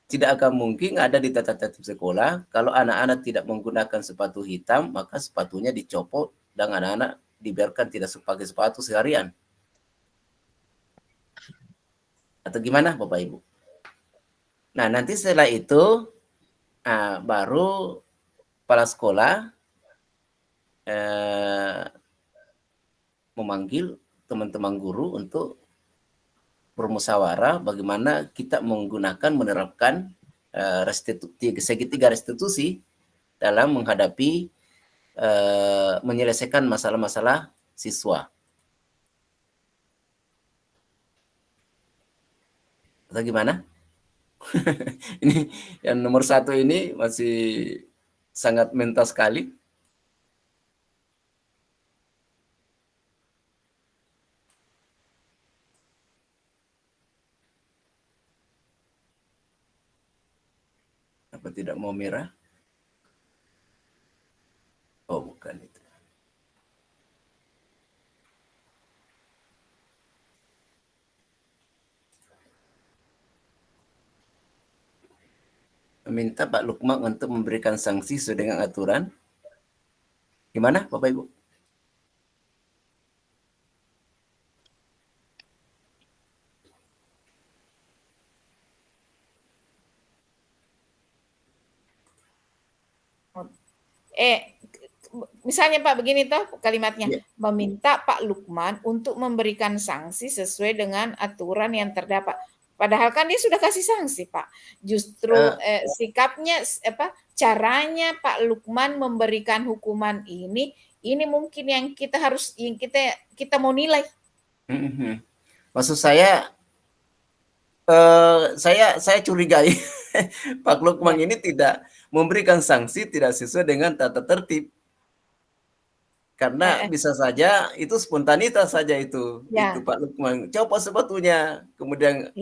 tidak akan mungkin ada di tata tertib sekolah kalau anak-anak tidak menggunakan sepatu hitam, maka sepatunya dicopot dan anak-anak dibiarkan tidak pakai sepatu seharian. Atau gimana Bapak Ibu? Nah, nanti setelah itu baru kepala sekolah memanggil teman-teman guru untuk bermusyawarah bagaimana kita menerapkan segitiga restitusi dalam menghadapi menyelesaikan masalah-masalah siswa. Atau gimana? Ini yang nomor 1 ini masih sangat mental sekali. Apa tidak mau merah? Oh, bukan itu. Meminta Pak Lukman untuk memberikan sanksi sesuai dengan aturan. Gimana Bapak Ibu? Misalnya Pak begini toh kalimatnya, meminta Pak Lukman untuk memberikan sanksi sesuai dengan aturan yang terdapat. Padahal kan dia sudah kasih sanksi Pak. Justru sikapnya caranya Pak Lukman memberikan hukuman ini mungkin yang kita harus kita mau nilai. Maksud saya saya curigai Pak Lukman ini tidak memberikan sanksi tidak sesuai dengan tata tertib. Karena bisa saja itu spontanitas saja itu Pak Lukman. Coba sepatunya, kemudian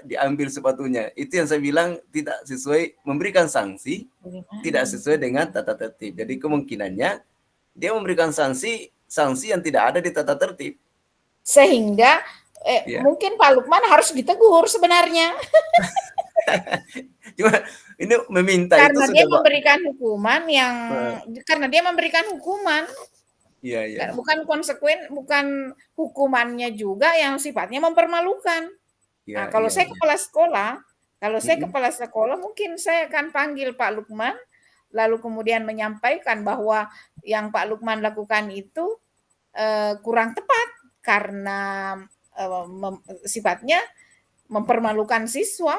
diambil sepatunya. Itu yang saya bilang tidak sesuai, memberikan sanksi tidak sesuai dengan tata tertib. Jadi kemungkinannya dia memberikan sanksi yang tidak ada di tata tertib. Sehingga mungkin Pak Lukman harus ditegur sebenarnya. Cuma ini meminta karena itu dia sudah memberikan hukuman yang karena dia memberikan hukuman. Iya. Bukan bukan hukumannya juga yang sifatnya mempermalukan. Nah, kalau saya kepala sekolah, mungkin saya akan panggil Pak Lukman, lalu kemudian menyampaikan bahwa yang Pak Lukman lakukan itu kurang tepat karena sifatnya mempermalukan siswa.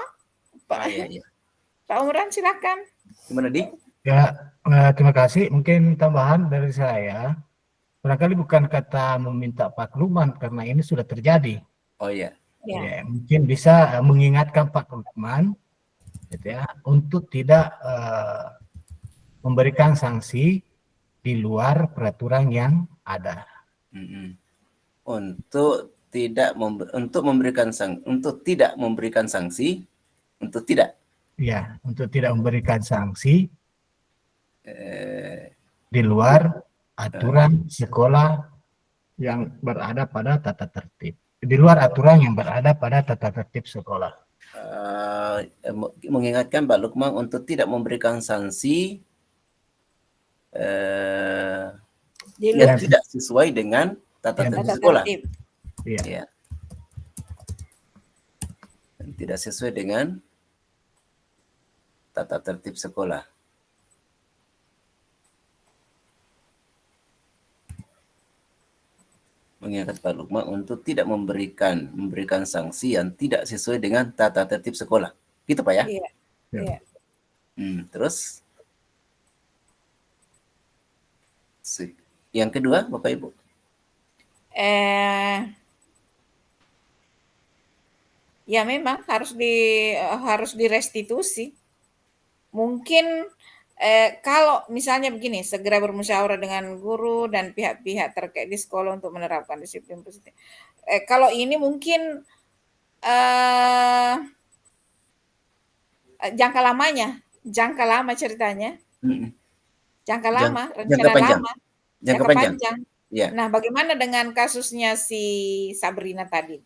Pak Umran silakan. Gimana Di? Ya, terima kasih. Mungkin tambahan dari saya, barangkali bukan kata meminta Pak Lukman karena ini sudah terjadi. Oh ya. Ya. Ya, mungkin bisa mengingatkan Pak Lukman, gitu ya, untuk tidak memberikan sanksi di luar peraturan yang ada. Untuk tidak untuk tidak memberikan sanksi, untuk tidak Ya, untuk tidak memberikan sanksi eh, di luar aturan sekolah yang berada pada tata tertib. Di luar aturan yang berada pada tata tertib sekolah. mengingatkan Pak Lukman untuk tidak memberikan sanksi Di yang luar tidak sesuai dengan tata Yang tertib tata sekolah. tertib. Iya. Ya. Dan tidak sesuai dengan tata tertib sekolah. Mengingatkan Pak Lukman untuk tidak memberikan sanksi yang tidak sesuai dengan tata tertib sekolah. Gitu Pak ya? Iya. Ya. Iya. Terus yang kedua Bapak Ibu. Ya memang harus direstitusi. Mungkin kalau misalnya begini, segera bermusyawarah dengan guru dan pihak-pihak terkait di sekolah untuk menerapkan disiplin positif. Kalau ini mungkin jangka lama ceritanya, jangka lama, rencana lama, jangka panjang. Ya. Nah, bagaimana dengan kasusnya si Sabrina tadi?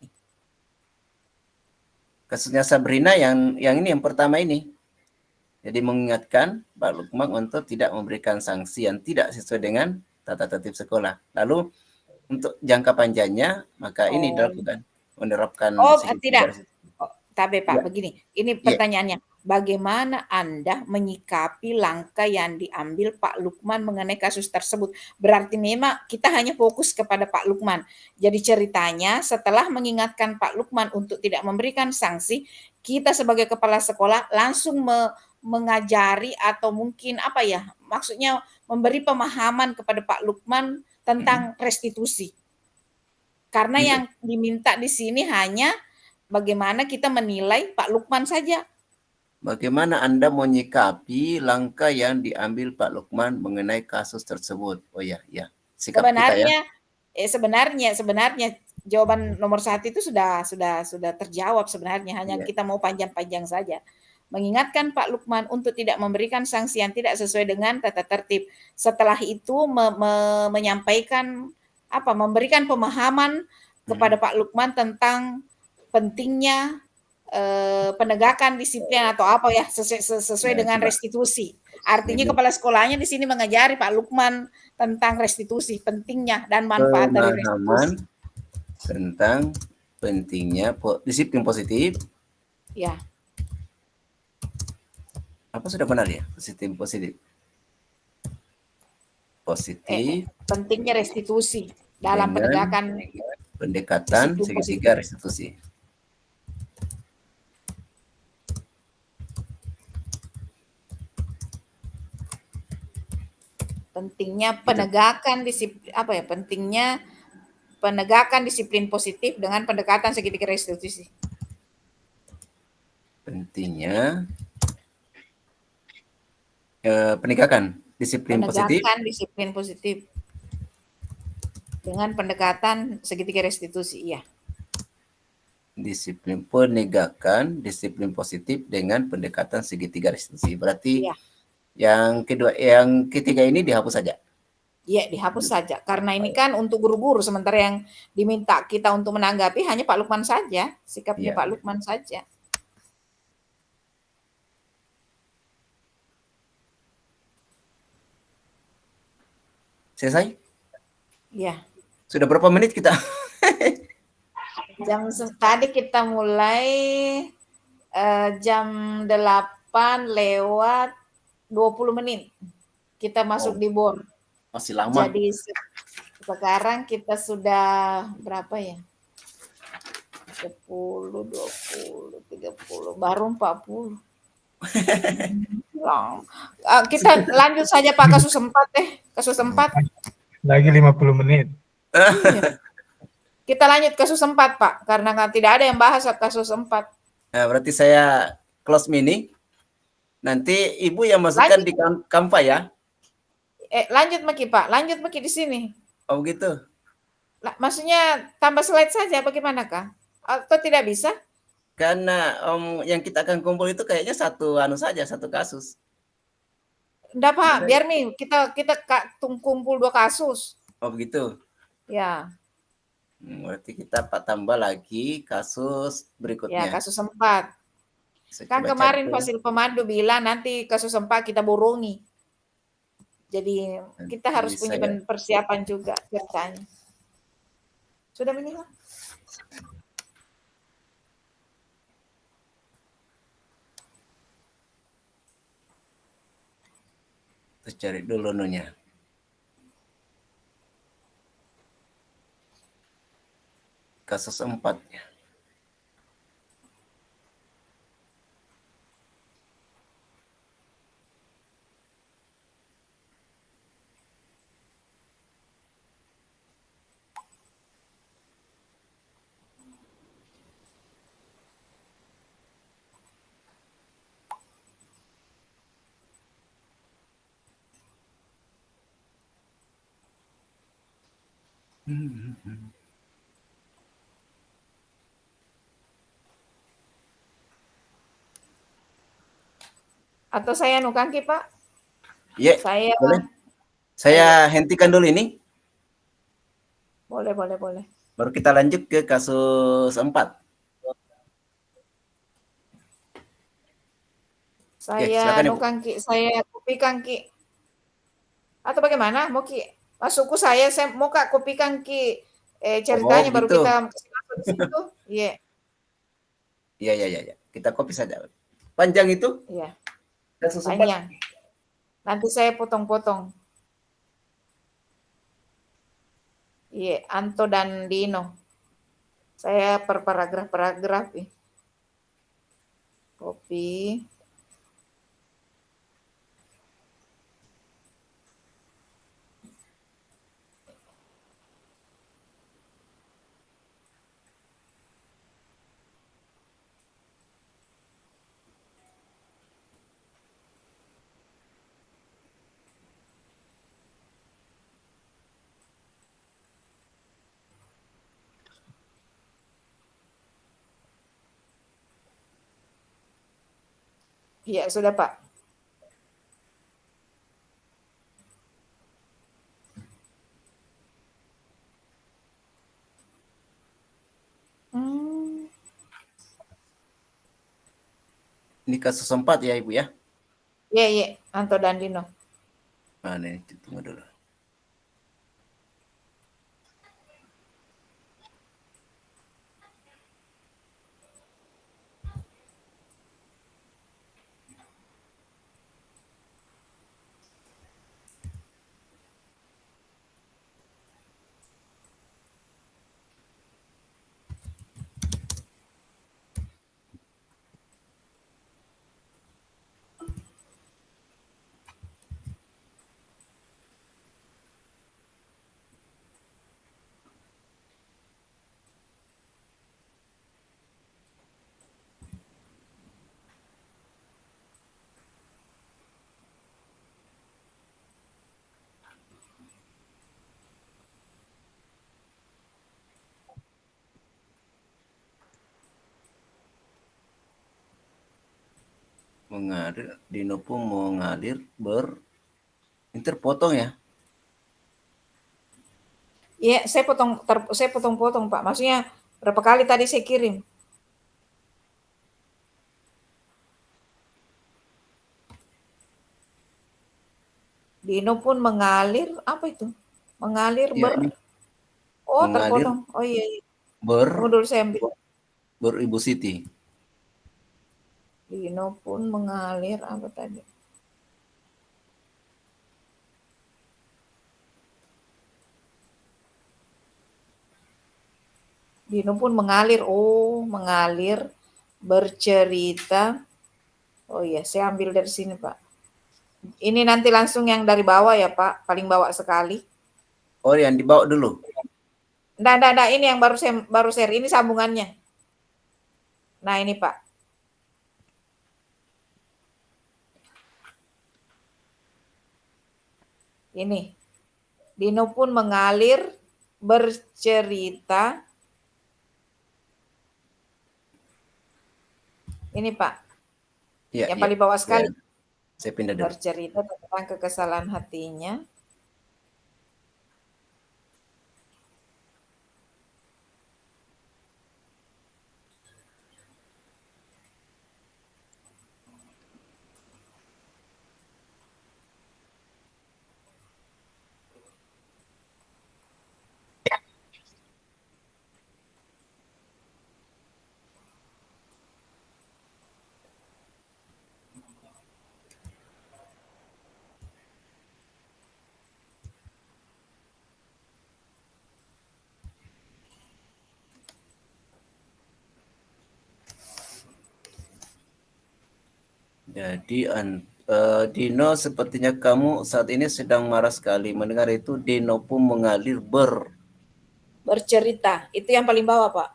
Kasusnya Sabrina yang ini yang pertama ini. Jadi mengingatkan Pak Lukman untuk tidak memberikan sanksi yang tidak sesuai dengan tata tertib sekolah. Lalu untuk jangka panjangnya maka ini dilakukan menerapkan tidak. Tapi Pak, ya. Begini, ini pertanyaannya. Bagaimana Anda menyikapi langkah yang diambil Pak Lukman mengenai kasus tersebut? Berarti memang kita hanya fokus kepada Pak Lukman. Jadi ceritanya setelah mengingatkan Pak Lukman untuk tidak memberikan sanksi, kita sebagai kepala sekolah langsung mengajari atau mungkin maksudnya memberi pemahaman kepada Pak Lukman tentang restitusi. Karena yang diminta di sini hanya bagaimana kita menilai Pak Lukman saja. Bagaimana Anda menyikapi langkah yang diambil Pak Lukman mengenai kasus tersebut? Oh ya. Sikap sebenarnya kita ya. Sebenarnya jawaban nomor 1 itu sudah terjawab sebenarnya. Hanya kita mau panjang-panjang saja. Mengingatkan Pak Lukman untuk tidak memberikan sanksi yang tidak sesuai dengan tata tertib. Setelah itu menyampaikan memberikan pemahaman kepada Pak Lukman tentang pentingnya penegakan disiplin atau sesuai dengan restitusi. Artinya kepala sekolahnya di sini mengajari Pak Lukman tentang restitusi, pentingnya dan manfaat dari restitusi. Tentang pentingnya disiplin positif. Ya. Apa sudah benar ya? Disiplin positif. Pentingnya restitusi dalam penegakan pendekatan segitiga restitusi. Pentingnya penegakan pentingnya penegakan disiplin positif dengan pendekatan segitiga restitusi. Pentingnya penegakan disiplin positif dengan pendekatan segitiga restitusi. Iya. Penegakan disiplin positif dengan pendekatan segitiga restitusi. Berarti yang ketiga ini dihapus saja. Iya, dihapus saja. Karena ini kan untuk guru-guru, sementara yang diminta kita untuk menanggapi hanya Pak Lukman saja, sikapnya Pak Lukman saja. Selesai? Iya. Sudah berapa menit kita? Tadi kita mulai jam 8 lewat 20 menit. Kita masuk di BOR. Masih lama. Jadi sekarang kita sudah berapa ya? 10, 20, 30, baru 40. Kita lanjut saja Pak kasus 4 kasus 4. Lagi 50 menit. Iya. Kita lanjut kasus 4 Pak, karena tidak ada yang bahas kasus 4. Nah, berarti saya close meeting. Nanti Ibu yang masukkan di Canva ya. Lanjut Maki Pak, lanjut Maki di sini. Oh gitu. Maksudnya tambah slide saja bagaimana Kak? Atau tidak bisa? Karena yang kita akan kumpul itu kayaknya satu kasus. Enggak Pak, biar nih kita kumpul 2 kasus. Oh begitu. Ya. Berarti kita tambah lagi kasus berikutnya. Ya, kasus 4. Kan kemarin Fasil Pemandu bilang nanti kasus 4 kita borongi. Jadi kita harus punya persiapan juga ceritanya. Sudah minimal? Terus cari dulu nunya. Kasus 4 ya. Atau saya nukangki Pak? Iya. Boleh. Saya hentikan dulu ini. Boleh. Baru kita lanjut ke kasus 4. Saya nukangki, saya kopikan Ki. Atau bagaimana? Mau Ki? Masukku saya mau Kak kopikan Ki ceritanya baru gitu. kita masuk di situ. Iya. Iya. Kita copy saja. Panjang itu? Iya. Kasus 4. Panjang. Nanti saya potong-potong. Iya, Anto dan Dino. Saya per paragraf. Copy. Iya, sudah Pak. Ini kasus 4 ya Ibu ya? Iya, Anto dan Dino. Mana ini? Tunggu dulu. Mengalir, Dino pun mengalir ini terpotong ya? Iya, saya potong-potong Pak. Maksudnya berapa kali tadi saya kirim? Dino pun mengalir, apa itu? Mengalir oh, mengalir, terpotong. Oh iya. Tunggu dulu saya ambil. Ibu Siti. Dino pun mengalir, apa tadi? Dino pun mengalir, mengalir, bercerita. Oh iya, saya ambil dari sini Pak. Ini nanti langsung yang dari bawah ya Pak, paling bawah sekali. Oh, yang dibawa dulu. Nggak, ini yang baru share, ini sambungannya. Nah ini Pak. Ini, Dino pun mengalir bercerita. Ini Pak, Ya, yang ya, paling bawah sekali. ya. Saya pindah dulu. Bercerita tentang kekesalan hatinya. Jadi Dino, sepertinya kamu saat ini sedang marah sekali. Mendengar itu, Dino pun mengalir Bercerita, itu yang paling bawah Pak.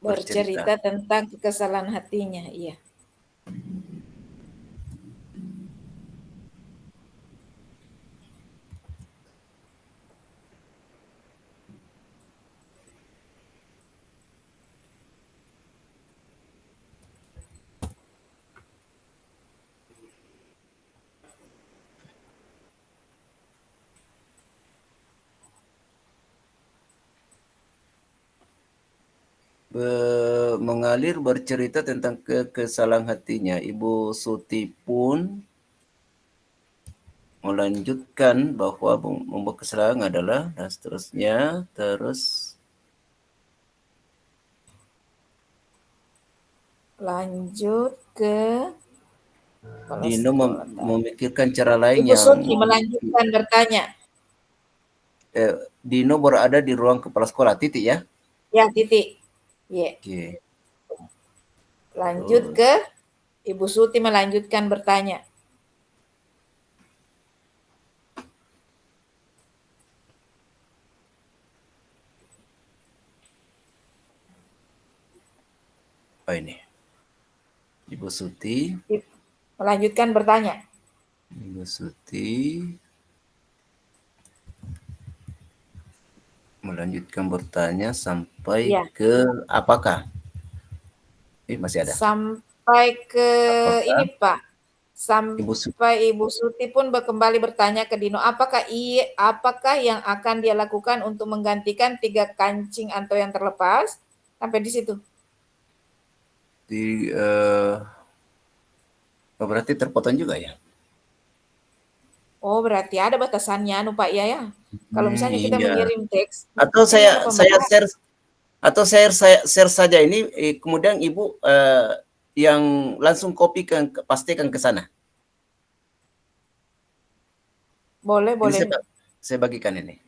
bercerita. Bercerita tentang kekesalan hatinya, iya. Mengalir bercerita tentang kekesalan hatinya. Ibu Suti pun melanjutkan bahwa membuat kesalahan adalah dan seterusnya. Terus Lanjut ke kepala Dino sekolah. memikirkan cara lain Ibu yang Suti melanjutkan bertanya. Dino berada di ruang kepala sekolah, titik ya. Ya, titik. Ya. Oke. Lanjut ke Ibu Suti melanjutkan bertanya. Apa ini? Ibu Suti. Melanjutkan bertanya. Ibu Suti melanjutkan bertanya sampai ke apakah? Masih ada. Sampai ke Apakah ini Pak. Ibu Suti Sampai Ibu Suti pun kembali bertanya ke Dino, apakah yang akan dia lakukan untuk menggantikan 3 kancing Anto yang terlepas? Sampai di situ. berarti terpotong juga ya? Oh, berarti ada batasannya anu Pak ya. Kalau misalnya kita Iya. mengirim teks, Atau saya share saja ini, kemudian Ibu yang langsung pastikan ke sana. Boleh. Saya bagikan ini.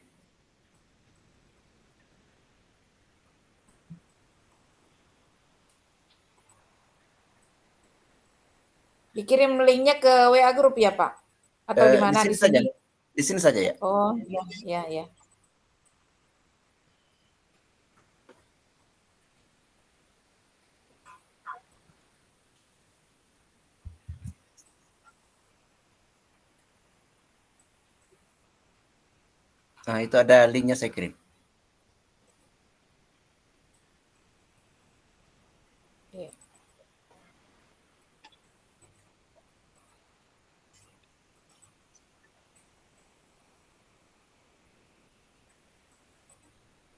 Dikirim linknya ke WA grup ya Pak? Atau di mana? Di sini? Di sini saja ya. Oh, ya. Nah, itu ada linknya saya kirim. Iya.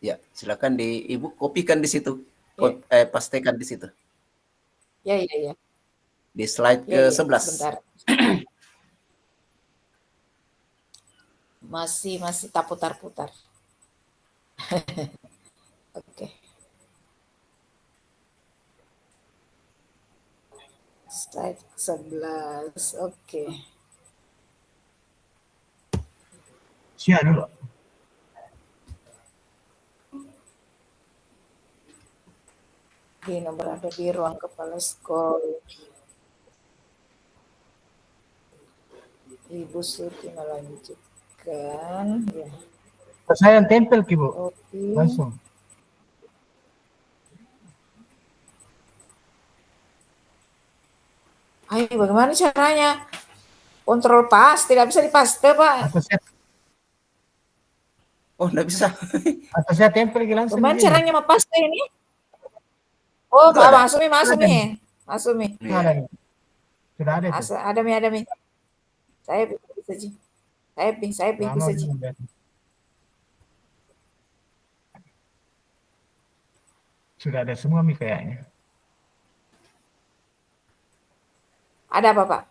Ya, silakan Ibu kopikan di situ. Pastikan di situ. Ya. Di slide ke-11. Sebentar. Masih tak putar-putar. Oke. Slide 11. Oke. Siap dulu. Dino berada di ruang kepala sekolah. Ibu Surti melanjutkan. Ya. Saya yang tempel, Bu. Oke. Langsung. Ayo, bagaimana caranya? Kontrol pas, tidak bisa dipaste, Pak. Oh, enggak bisa. Atau saya tempel langsung. Bagaimana caranya mepaste ini? Oh, Itu Pak, ada? masuk nih. Masuk nih. Iya. Sudah ada itu. Ada nih. Saya bisa sih. Saya bisa sih. Sudah ada semua Mi kayaknya. Ada apa, Pak?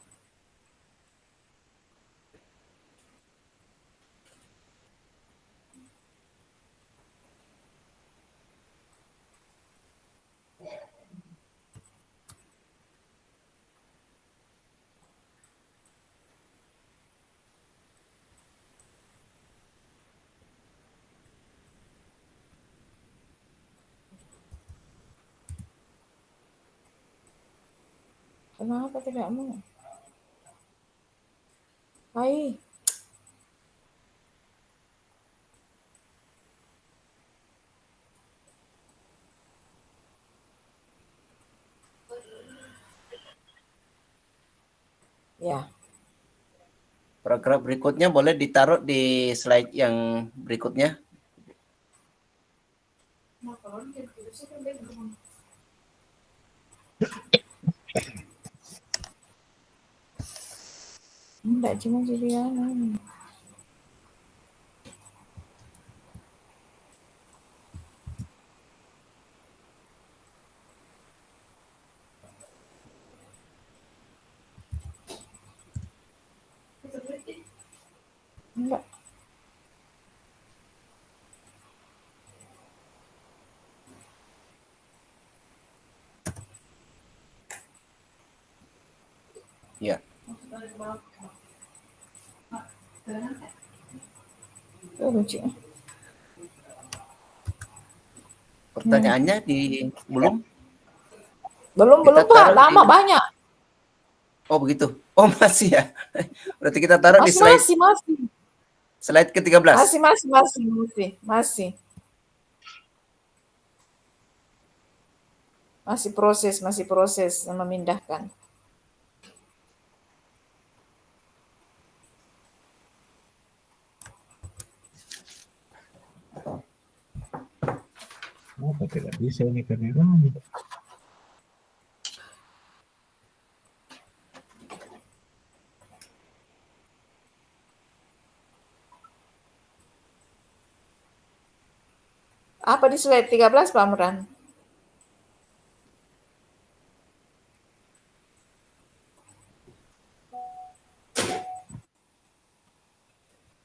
Kenapa tidak mau? Hai. Ya. Paragraf berikutnya boleh ditaruh di slide yang berikutnya. Enggak cuma jadi enggak. Ya. Oh, lucu. Pertanyaannya di belum? Belum, Kita Pak. taruh Lama di- banyak. Oh, begitu. Oh, masih ya. Berarti kita taruh di slide Masih. slide ke-13. Masih. Masih proses memindahkan. Kenapa tidak bisa ini karena Apa di slide 13, Pak Amran?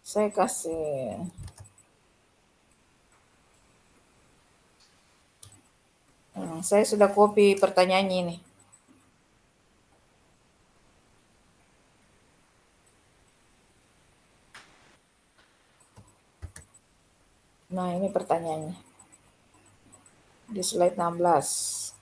Saya kasih. Saya sudah copy pertanyaannya ini. Nah, ini pertanyaannya. Di slide 16.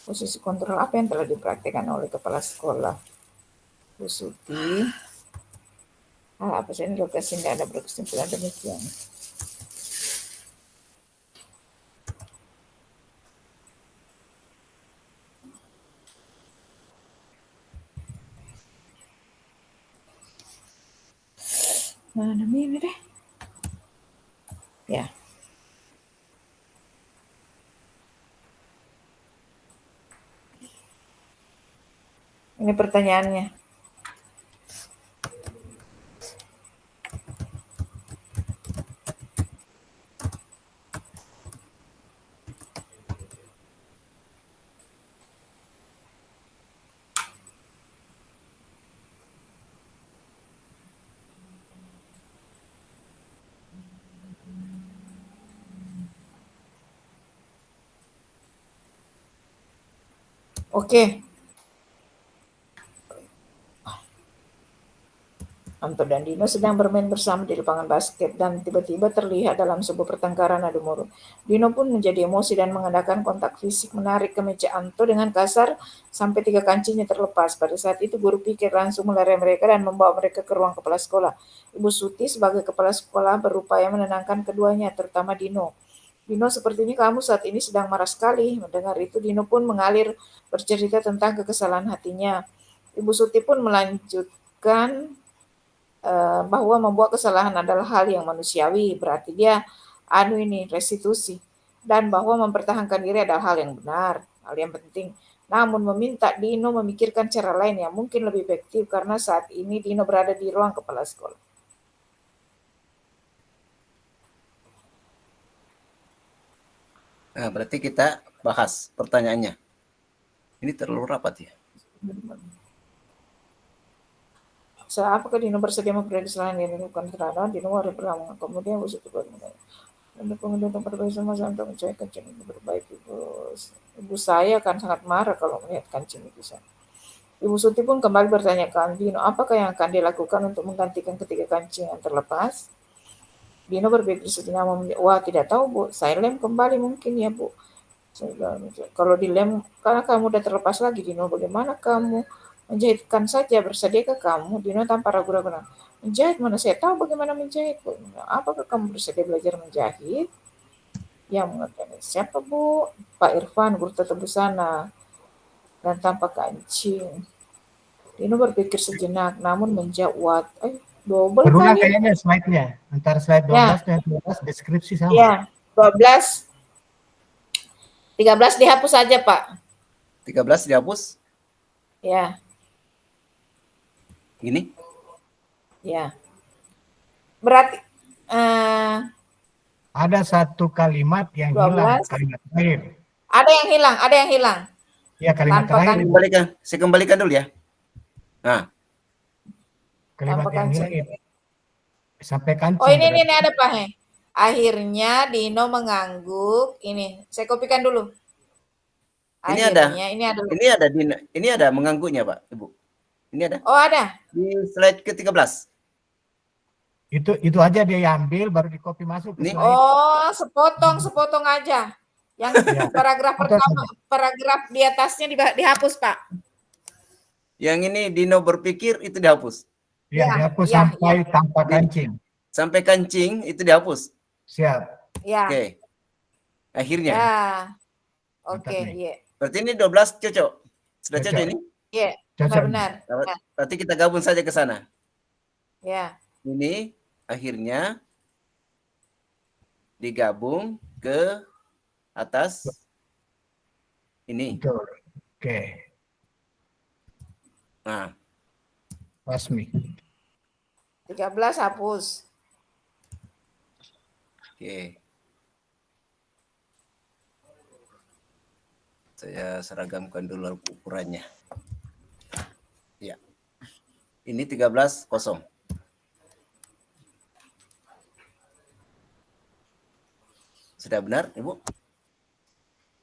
Posisi kontrol apa yang telah dipraktikkan oleh kepala sekolah? Bu Suti. Apa sih ini lokasi tidak ada berkesimpulan demikian. Mana ini deh? Ya. Ini pertanyaannya. Oke. Anto dan Dino sedang bermain bersama di lapangan basket dan tiba-tiba terlihat dalam sebuah pertengkaran adu mulut. Dino pun menjadi emosi dan mengadakan kontak fisik menarik kemeja Anto dengan kasar sampai 3 kancingnya terlepas. Pada saat itu guru pikir langsung melarikan mereka dan membawa mereka ke ruang kepala sekolah. Ibu Suti sebagai kepala sekolah berupaya menenangkan keduanya, terutama Dino. Dino, sepertinya kamu saat ini sedang marah sekali. Mendengar itu Dino pun mengalir bercerita tentang kekesalan hatinya. Ibu Suti pun melanjutkan bahwa membuat kesalahan adalah hal yang manusiawi, berarti dia restitusi, dan bahwa mempertahankan diri adalah hal yang benar, hal yang penting. Namun meminta Dino memikirkan cara lain yang mungkin lebih efektif karena saat ini Dino berada di ruang kepala sekolah. Nah, berarti kita bahas pertanyaannya. Ini terlalu rapat ya. Apakah Dino bersedia memberi kesalahan yang dilakukan terhadap Dino harus berlangsung. Kemudian Ibu Suti berkata, dan kemudian tempat bersama untuk mencari kancing itu berbaik. Ibu saya akan sangat marah kalau melihat kancing itu. Ibu Suti pun kembali bertanya ke Dino, apakah yang akan dilakukan untuk menggantikan ketiga kancing yang terlepas? Dino berpikir sejenak, wah tidak tahu Bu, saya lem kembali mungkin ya Bu. Kalau dilem, karena kamu udah terlepas lagi Dino, bagaimana kamu menjahitkan saja, bersediakah kamu? Dino tanpa ragu-ragu, menjahit mana saya tahu bagaimana menjahit Bu. Apakah kamu bersedia belajar menjahit? Yang mengatakan, siapa Bu? Pak Irfan, guru tata busana. Dan tanpa kancing. Dino berpikir sejenak, namun menjawab, double Berulang kali. kayaknya slide-nya. Antara slide 12 dan 12 deskripsi sama. Ya, 12. 13 dihapus saja, Pak. 13 dihapus? Ya. Ini? Ya. Berarti ada satu kalimat yang 12. hilang, kalimat terakhir. Ada yang hilang. Ya, kalimat Tanpa terakhir. Saya kembalikan dulu ya. Nah. Kalimat tanpa yang kancing. hilang sampai kancing. Oh, ini ada Pak. Akhirnya Dino mengangguk. Ini, saya kopikan dulu. Akhirnya, ini ada mengangguknya, Pak, Ibu. Ini ada. Oh, ada. Di slide ke-13. Itu aja dia ambil baru di copy masuk ke slide. Oh, sepotong aja. Yang paragraf pertama, paragraf di atasnya dihapus, Pak. Yang ini Dino berpikir itu dihapus. Ya, dihapus sampai tanpa kancing. Sampai kancing itu dihapus. Siap. Ya. Oke. Akhirnya. Ya. Oke, iya. Berarti ini 12 cocok. Sudah cocok ini? Iya, benar. Berarti kita gabung saja ke sana. Ya. Ini akhirnya digabung ke atas ini. Betul. Oke. Nah. Pasmi. 13 hapus. Oke. Saya seragamkan dulu ukurannya. Ya. Ini 13 kosong. Sudah benar, Ibu?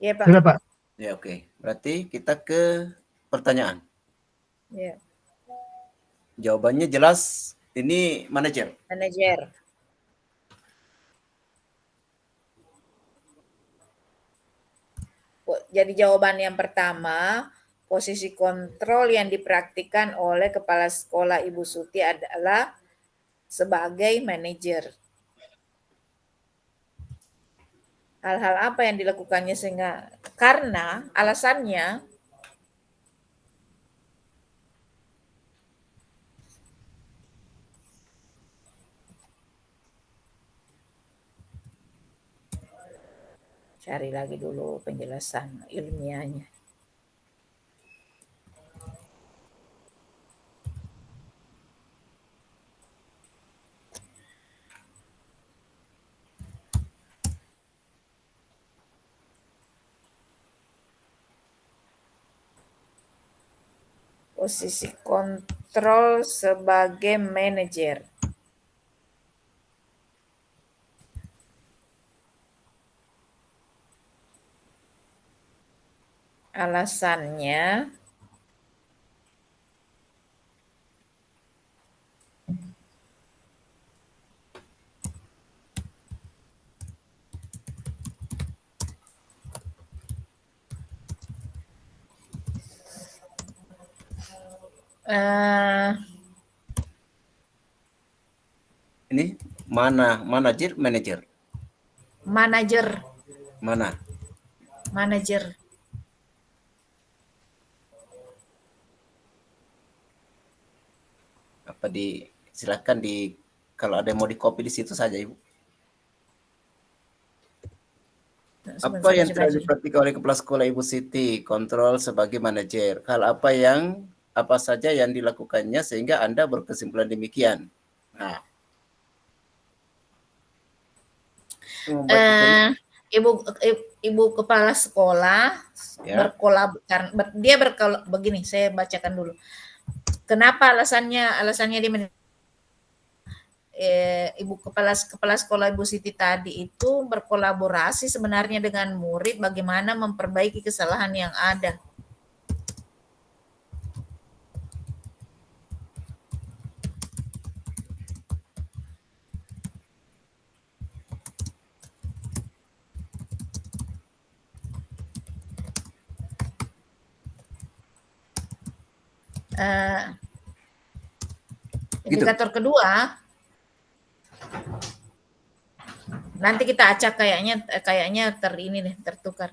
Iya, Pak. Sudah, Pak. Ya, oke. Berarti kita ke pertanyaan. Iya. Jawabannya jelas. Ini manajer. Manajer. Jadi jawaban yang pertama, posisi kontrol yang dipraktikkan oleh kepala sekolah Ibu Suti adalah sebagai manajer. Hal-hal apa yang dilakukannya sehingga karena alasannya cari lagi dulu penjelasan ilmiahnya. Posisi kontrol sebagai manajer. Alasannya Ini manajer, manajer, mana? manajer. Apa silakan kalau ada yang mau di copy di situ saja, Ibu. Apa yang telah diperhatikan oleh kepala sekolah Ibu Siti kontrol sebagai manajer? Hal apa saja yang dilakukannya sehingga Anda berkesimpulan demikian? Nah, Ibu kepala sekolah ya. begini, saya bacakan dulu. Kenapa alasannya dia Ibu kepala sekolah Ibu Siti tadi itu berkolaborasi sebenarnya dengan murid bagaimana memperbaiki kesalahan yang ada. Indikator kedua, nanti kita acak kayaknya tertukar.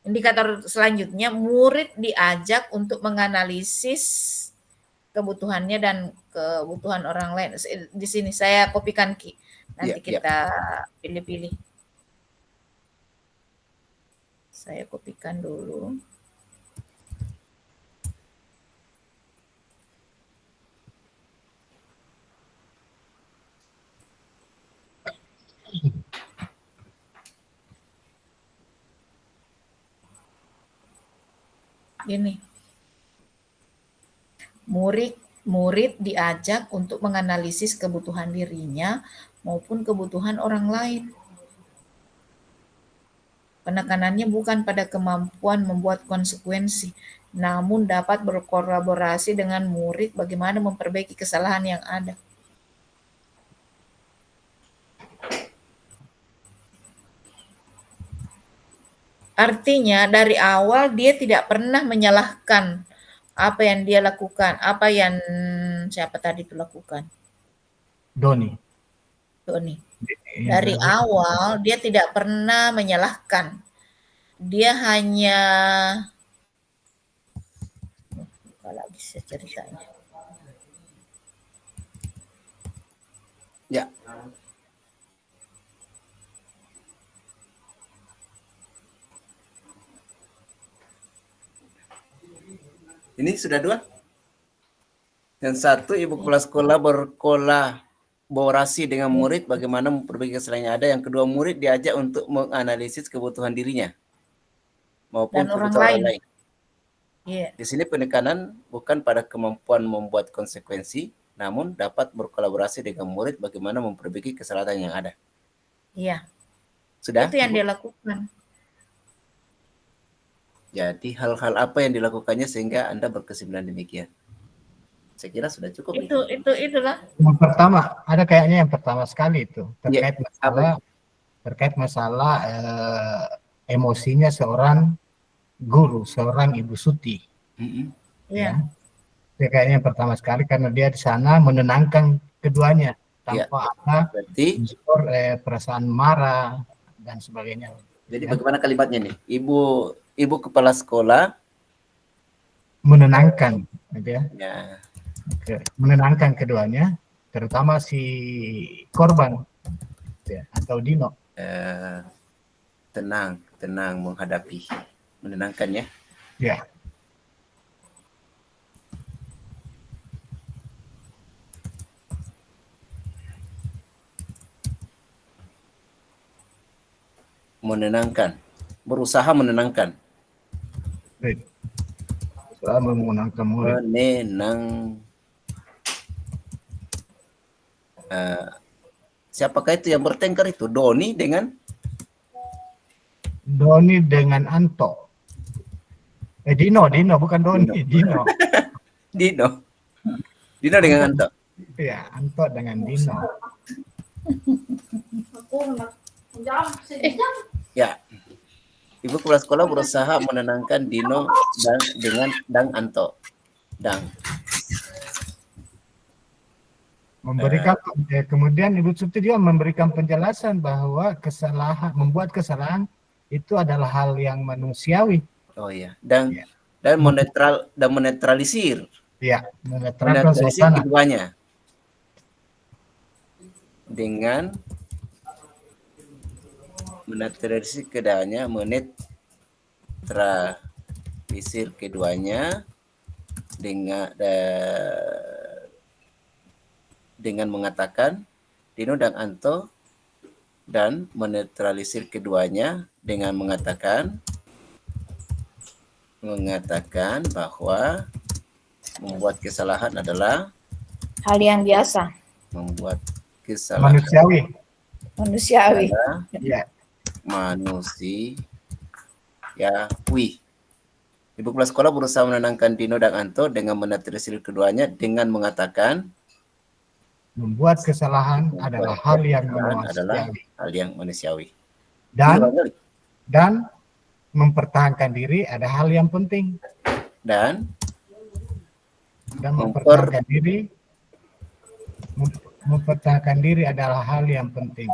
Indikator selanjutnya, murid diajak untuk menganalisis kebutuhannya dan kebutuhan orang lain. Di sini saya kopikan, Ki. Nanti kita pilih-pilih. Saya kopikan dulu. Ini murid diajak untuk menganalisis kebutuhan dirinya maupun kebutuhan orang lain. Penekanannya bukan pada kemampuan membuat konsekuensi, namun dapat berkolaborasi dengan murid bagaimana memperbaiki kesalahan yang ada. Artinya dari awal dia tidak pernah menyalahkan apa yang dia lakukan, apa yang siapa tadi itu lakukan? Doni. Dari awal dia tidak pernah menyalahkan. Dia hanya lupa lagi ceritanya. Ya. Ini sudah 2. Yang satu, Ibu kepala sekolah berkolaborasi dengan murid bagaimana memperbaiki kesalahan yang ada. Yang kedua, murid diajak untuk menganalisis kebutuhan dirinya maupun kebutuhan orang lain. Di sini penekanan bukan pada kemampuan membuat konsekuensi, namun dapat berkolaborasi dengan murid bagaimana memperbaiki kesalahan yang ada. Iya. Sudah? Itu yang dia lakukan. Jadi hal-hal apa yang dilakukannya sehingga Anda berkesimpulan demikian? Saya kira sudah cukup. Itulah. Yang pertama, ada kayaknya yang pertama sekali itu terkait masalah emosinya seorang guru, seorang Ibu Suti. Ya. Kayaknya yang pertama sekali karena dia di sana menenangkan keduanya tanpa ada perasaan marah dan sebagainya. Jadi bagaimana kalimatnya nih? Ibu kepala sekolah menenangkan, gitu ya. Menenangkan keduanya, terutama si korban atau Dino. Tenang menghadapi, menenangkan ya. Ya. Menenangkan, berusaha menenangkan. Menenangkan murid. Siapakah itu yang bertengkar itu? Doni dengan Anto. Dino bukan Doni, Dino. Dino dengan Anto. Ya, Anto dengan Dino. Ya, ibu kepala sekolah berusaha menenangkan Dino dan Anto. Memberikan kemudian Ibu Suti juga memberikan penjelasan bahwa membuat kesalahan itu adalah hal yang manusiawi. Oh iya, dan Ya. menetralisir. Ya, menetralkan Menetralisir suasana. keduanya dengan dengan mengatakan Dino dan Anto, dan menetralisir keduanya dengan mengatakan bahwa membuat kesalahan adalah Hal yang biasa, Manusiawi. adalah Ya. manusiawi. Ibu kepala sekolah berusaha menenangkan Dino dan Anto dengan menetralisir keduanya dengan mengatakan Membuat kesalahan adalah hal yang manusiawi. Dan mempertahankan diri ada hal yang penting. Dan mempertahankan diri adalah hal yang penting.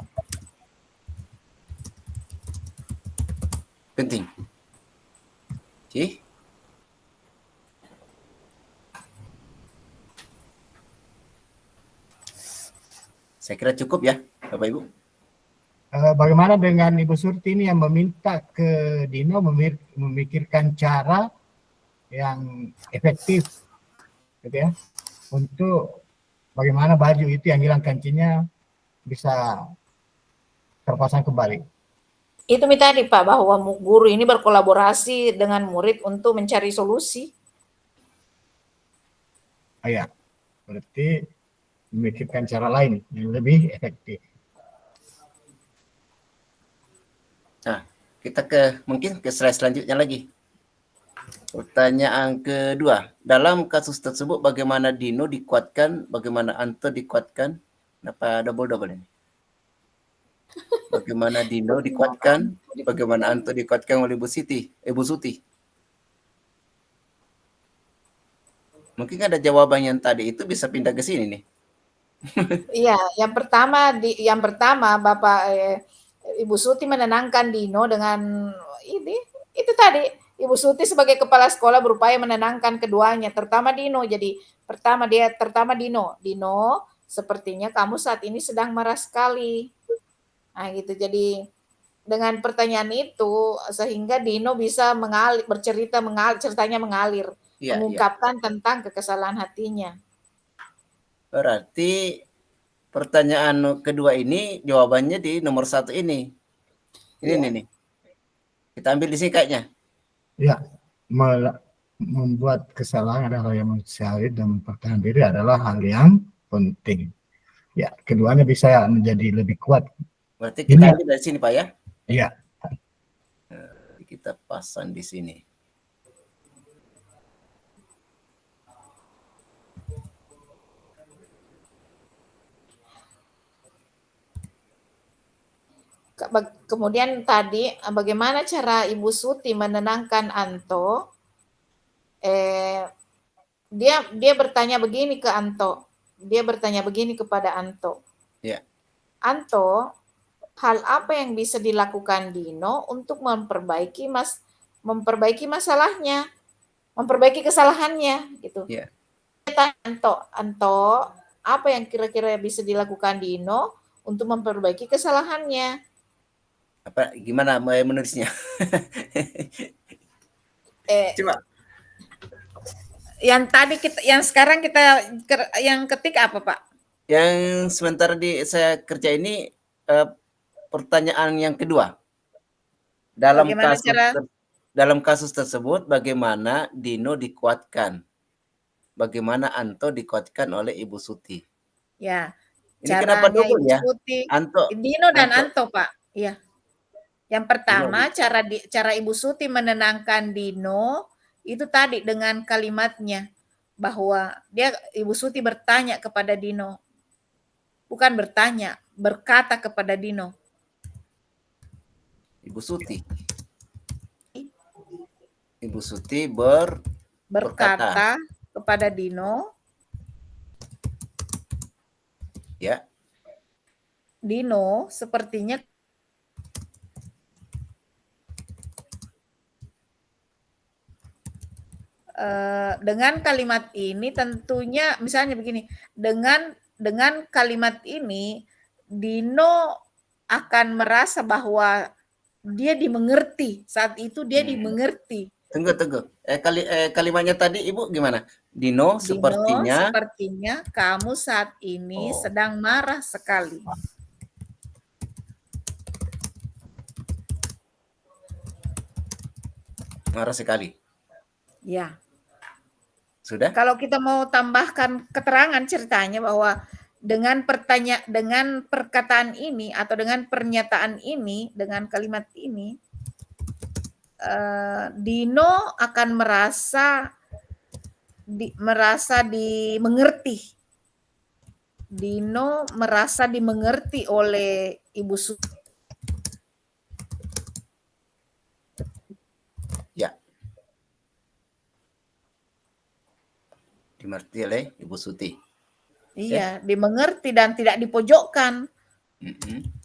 Oke. Saya kira cukup ya, Bapak Ibu. Bagaimana dengan Ibu Surti ini yang meminta ke Dino memikirkan cara yang efektif, gitu ya, untuk bagaimana baju itu yang hilang kancingnya bisa terpasang kembali. Itu tadi Pak, bahwa guru ini berkolaborasi dengan murid untuk mencari solusi. Ya, berarti memikirkan cara lain yang lebih efektif. Nah, kita mungkin ke slide selanjutnya lagi. Pertanyaan kedua, dalam kasus tersebut bagaimana Dino dikuatkan, bagaimana Anto dikuatkan? Kenapa double ini? Bagaimana Dino dikuatkan, bagaimana Anto dikuatkan oleh Ibu Suti? Mungkin ada jawaban yang tadi itu bisa pindah ke sini nih. Iya, yang pertama Bapak Ibu Suti menenangkan Dino dengan itu tadi. Ibu Suti sebagai kepala sekolah berupaya menenangkan keduanya, terutama Dino. Jadi pertama Dino. Dino, sepertinya kamu saat ini sedang marah sekali. Nah, gitu. Jadi dengan pertanyaan itu sehingga Dino bisa ceritanya mengalir, mengungkapkan tentang kekesalan hatinya. Berarti pertanyaan kedua ini jawabannya di nomor 1 ini. Ini nih. Kita ambil di sini kayaknya. Ya, membuat kesalahan adalah yang manusiawi dan mempertahankan diri adalah hal yang penting. Ya, keduanya bisa menjadi lebih kuat. Berarti kita ambil dari sini Pak ya? Iya. Kita pasang di sini. Kemudian tadi bagaimana cara Ibu Suti menenangkan Anto? Dia bertanya begini ke Anto. Dia bertanya begini kepada Anto. Ya. Anto, hal apa yang bisa dilakukan Dino untuk memperbaiki masalahnya, memperbaiki kesalahannya, gitu. Ya. Anto, apa yang kira-kira bisa dilakukan Dino untuk memperbaiki kesalahannya? Apa gimana menulisnya? Coba. Yang sekarang kita yang ketik apa, Pak? Yang sementara saya kerja ini pertanyaan yang kedua. Dalam kasus tersebut bagaimana Dino dikuatkan? Bagaimana Anto dikuatkan oleh Ibu Suti? Ya. Ini kenapa double ya? Suti, Anto, Dino dan Anto, Pak. Iya. Yang pertama, cara Ibu Suti menenangkan Dino Itu tadi dengan kalimatnya bahwa Ibu Suti bertanya kepada Dino. Bukan bertanya, berkata kepada Dino. Ibu Suti. Ibu Suti berkata kepada Dino. Ya. Dino sepertinya dengan kalimat ini tentunya misalnya begini, dengan kalimat ini Dino akan merasa bahwa dia dimengerti. Saat itu dia dimengerti. Tunggu. Kalimatnya tadi Ibu gimana? Dino sepertinya kamu saat ini sedang marah sekali. Marah sekali. Ya. Sudah? Kalau kita mau tambahkan keterangan ceritanya bahwa dengan perkataan ini atau dengan pernyataan ini, dengan kalimat ini, Dino akan merasa dimengerti. Dino merasa dimengerti oleh Ibu Suti. Ya. Dimengerti oleh Ibu Suti. Iya, dimengerti dan tidak dipojokkan.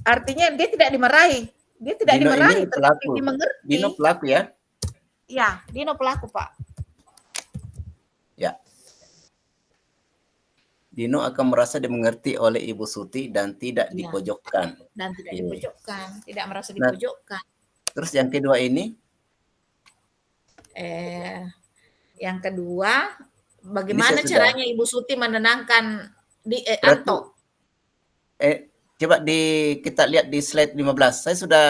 Artinya dia tidak dimarahi. Dia tidak Dino dimarahi, ini tetapi pelaku. dimengerti. Dino pelaku ya? Ya, Dino pelaku, Pak. Ya. Dino akan merasa dimengerti oleh Ibu Suti dan tidak dipojokkan. Dan tidak dipojokkan, tidak merasa dipojokkan. Terus yang kedua ini? Yang kedua, bagaimana caranya Ibu Suti menenangkan Anto? Coba kita lihat di slide 15. Saya sudah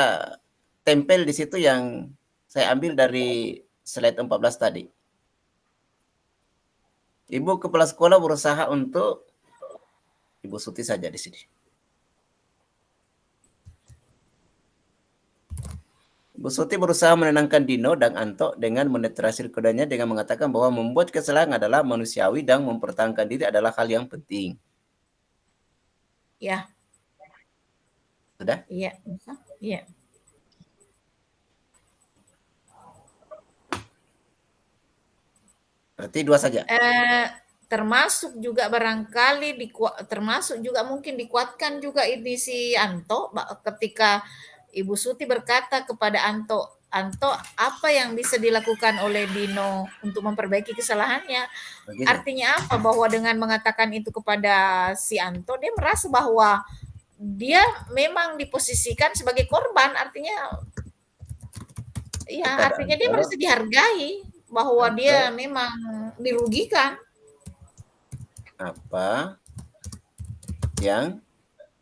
tempel di situ yang saya ambil dari slide 14 tadi. Ibu kepala sekolah berusaha untuk Ibu Suti saja di sini. Ibu Suti berusaha menenangkan Dino dan Anto dengan menetralisir kodenya dengan mengatakan bahwa membuat kesalahan adalah manusiawi dan mempertahankan diri adalah hal yang penting. Ya. Sudah? Iya, bisa. Iya. Berarti dua saja. Termasuk juga barangkali termasuk juga mungkin dikuatkan juga ini si Anto ketika Ibu Suti berkata kepada Anto, apa yang bisa dilakukan oleh Dino untuk memperbaiki kesalahannya? Begitu. Artinya apa? Bahwa dengan mengatakan itu kepada si Anto, dia merasa bahwa dia memang diposisikan sebagai korban, artinya ya, artinya dia merasa dihargai, bahwa dia memang dirugikan. Apa yang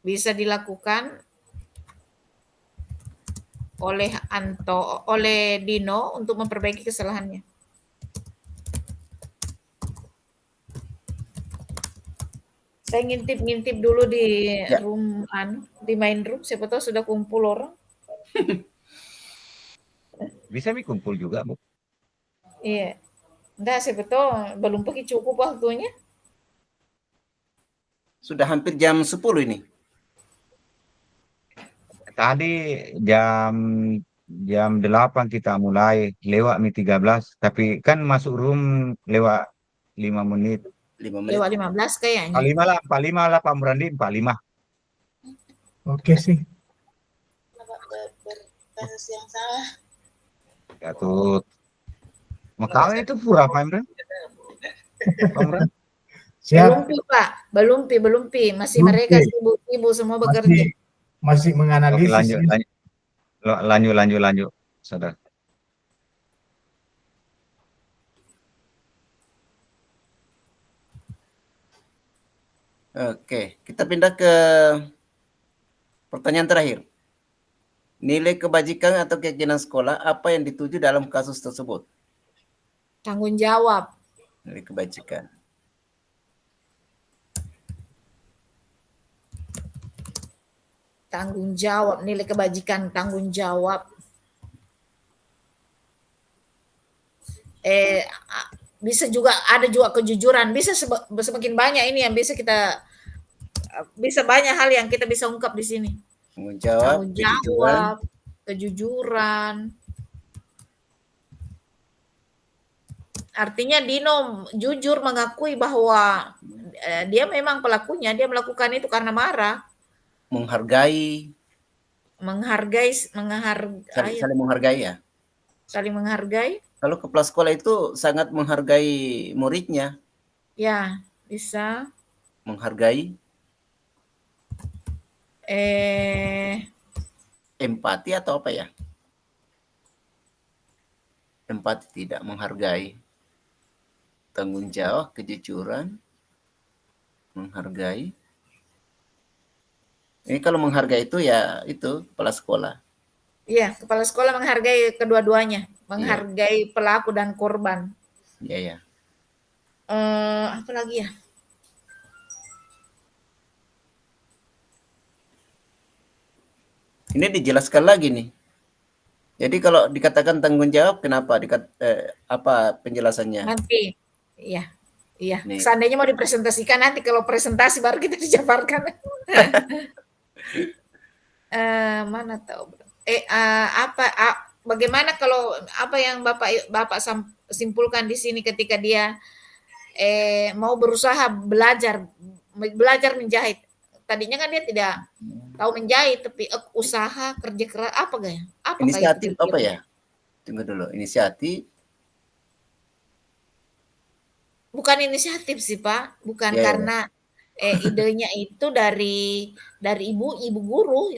bisa dilakukan oleh Dino untuk memperbaiki kesalahannya? Saya ngintip dulu di di main room, siapa tahu sudah kumpul orang. Bisa kumpul juga, Bu. Iya. Enggak, siapa tahu belum pakai cukup waktunya. Sudah hampir jam 10 ini. Tadi jam 8 kita mulai, lewat 13, tapi kan masuk room lewat 5 menit. 5 menit. Lewat 15 kayaknya. 45 lah Pak Murandi, 45. Oke sih. Kasus yang salah. Gatot. Makanya itu pura Pak Imran. Siap. Belum pi. Masih mereka sibuk semua bekerja. Masih menganalisis. Oke, lanjut, saudara. Oke, kita pindah ke pertanyaan terakhir. Nilai kebajikan atau keyakinan sekolah apa yang dituju dalam kasus tersebut? Tanggung jawab. Nilai kebajikan. Tanggung jawab, nilai kebajikan, tanggung jawab. bisa juga ada juga kejujuran, bisa semakin banyak ini yang bisa kita bisa banyak hal yang kita bisa ungkap di sini. Tanggung jawab, Tanggung jawab, kejujuran. Artinya Dino jujur mengakui bahwa dia memang pelakunya, dia melakukan itu karena marah. menghargai, saling menghargai ya. Saling menghargai. Kalau kepala sekolah itu sangat menghargai muridnya. Ya, bisa. Menghargai. Empati atau apa ya? Empati tidak, menghargai. Tanggung jawab, kejujuran, menghargai. Ini kalau menghargai itu ya itu kepala sekolah. Iya, kepala sekolah menghargai kedua-duanya, menghargai pelaku dan korban. Iya ya. Apa lagi ya? Ini dijelaskan lagi nih. Jadi kalau dikatakan tanggung jawab, kenapa? Apa penjelasannya? Nanti, iya. Seandainya mau dipresentasikan nanti, kalau presentasi baru kita dijabarkan. Mana tahu? Bagaimana kalau apa yang Bapak simpulkan di sini ketika dia mau berusaha belajar menjahit. Tadinya kan dia tidak tahu menjahit, tapi usaha kerja keras apa gak ya? Inisiatif apa ya? Tunggu dulu, inisiatif. Bukan inisiatif sih Pak, bukan karena idenya itu dari ibu guru.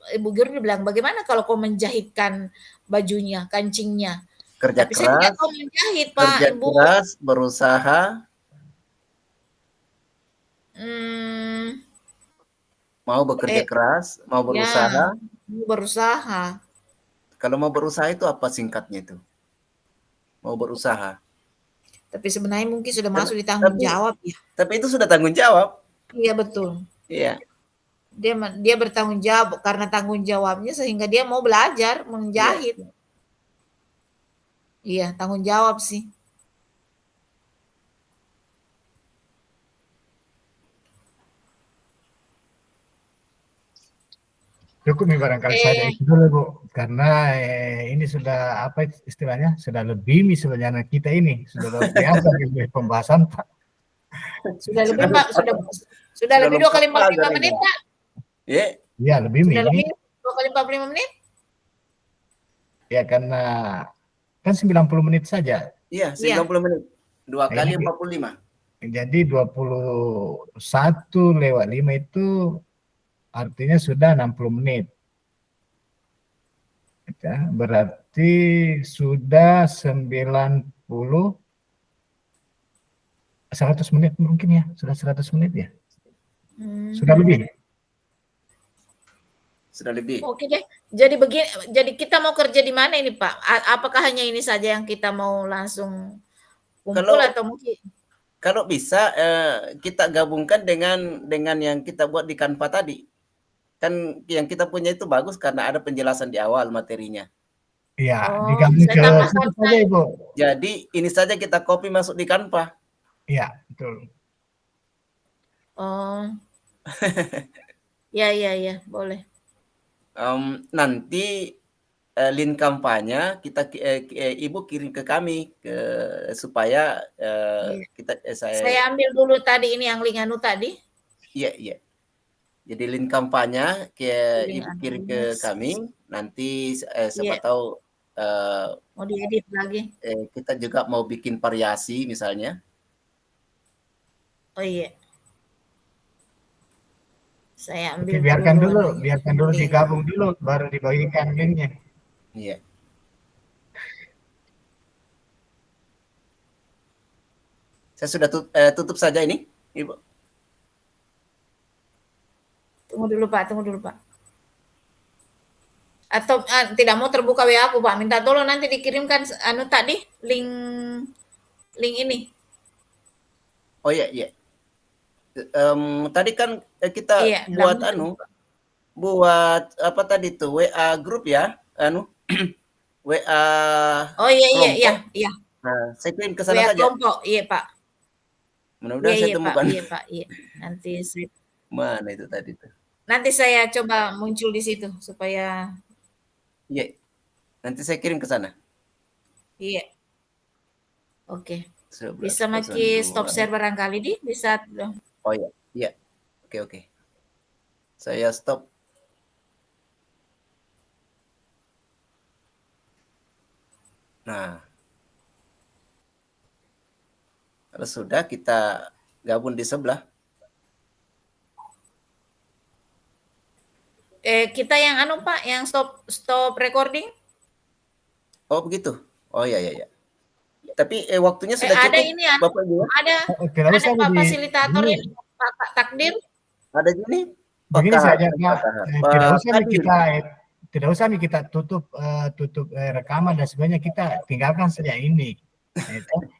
Ibu guru bilang bagaimana kalau kau menjahitkan bajunya, kancingnya. Kerja Tapi keras. saya tidak tahu menjahit Pak, kerja Ibu. keras, berusaha. Mau bekerja keras, mau berusaha. Mau berusaha. Kalau mau berusaha itu apa singkatnya itu? Mau berusaha. Tapi sebenarnya mungkin sudah masuk di tanggung jawab ya. Tapi itu sudah tanggung jawab. Iya betul. Iya. Dia bertanggung jawab karena tanggung jawabnya sehingga dia mau belajar menjahit. Iya, tanggung jawab sih. Cukup nih barangkali saja itu dulu Bu, karena ini sudah apa istilahnya, sudah lebih sebenarnya kita ini sudah luar biasa di pembahasan Pak. Sudah lebih Pak, sudah lebih 2 kali 45 menit Pak. Iya lebih sudah lebih 2 kali 45 menit. Ya karena kan 90 menit saja. Iya 90 menit. 2 kali 45. Jadi 21:05 itu artinya sudah 60 menit. Ya, berarti sudah 100 menit mungkin ya. Sudah 100 menit ya. Sudah lebih. Sudah lebih. Oke deh. Jadi kita mau kerja di mana ini Pak? Apakah hanya ini saja yang kita mau langsung kumpul atau mungkin? Kalau bisa kita gabungkan dengan yang kita buat di Canva tadi. Kan yang kita punya itu bagus karena ada penjelasan di awal materinya. Iya, digabung ke situ saja Ibu. Jadi ini saja kita copy masuk di Canva. Iya, betul. Oh. Ya, boleh. Nanti link kampanye Ibu kirim ke kami supaya saya ambil dulu tadi ini yang link anu tadi. Iya. Jadi link kampanye Ibu kirim ke kami, nanti siapa tahu mau diedit lagi. Kita juga mau bikin variasi misalnya. Oh iya. Saya ambil biarkan dulu digabung dulu baru dibagikan linknya. Iya. Saya sudah tutup saja ini, Ibu. Tunggu dulu Pak. Atau tidak mau terbuka WA aku Pak, minta tolong nanti dikirimkan tadi link ini. Oh iya. Tadi kan kita buat apa tadi tuh WA grup ya, WA. Oh iya. Nah, saya kirim ke sana WA saja. kelompok, iya Pak. Mudah-mudahan saya Iya Pak, temukan. iya Pak, iya. Mana itu tadi tuh? Nanti saya coba muncul di situ supaya. Iya, nanti saya kirim ke sana. Iya. Oke. 11.02. Bisa Maki stop share barangkali di bisa. Oh iya, iya. Oke. Saya stop. Nah, kalau sudah kita gabung di sebelah. Kita yang anu Pak, yang stop recording. Oh begitu. Oh iya. Tapi waktunya sudah Ada cukup, ini Bapak Ibu. ada Tidak usah Pak di fasilitator ini. ini, Pak Takdir. Ada gini. Begini saja Pak, tidak usah nih kita tutup rekaman dan sebagainya, kita tinggalkan saja ini.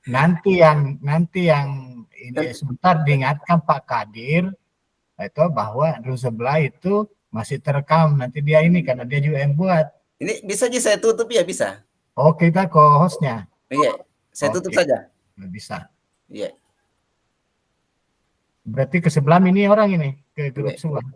Nanti yang ini sebentar diingatkan Pak Kadir itu bahwa room sebelah itu masih terekam, nanti dia ini karena dia juga yang buat. Ini bisa aja saya tutup ya, bisa. Oh, kita co-hostnya. Iya, saya tutup saja. Bisa. Iya. Berarti ke sebelah ini orang ini ke grup sebelah.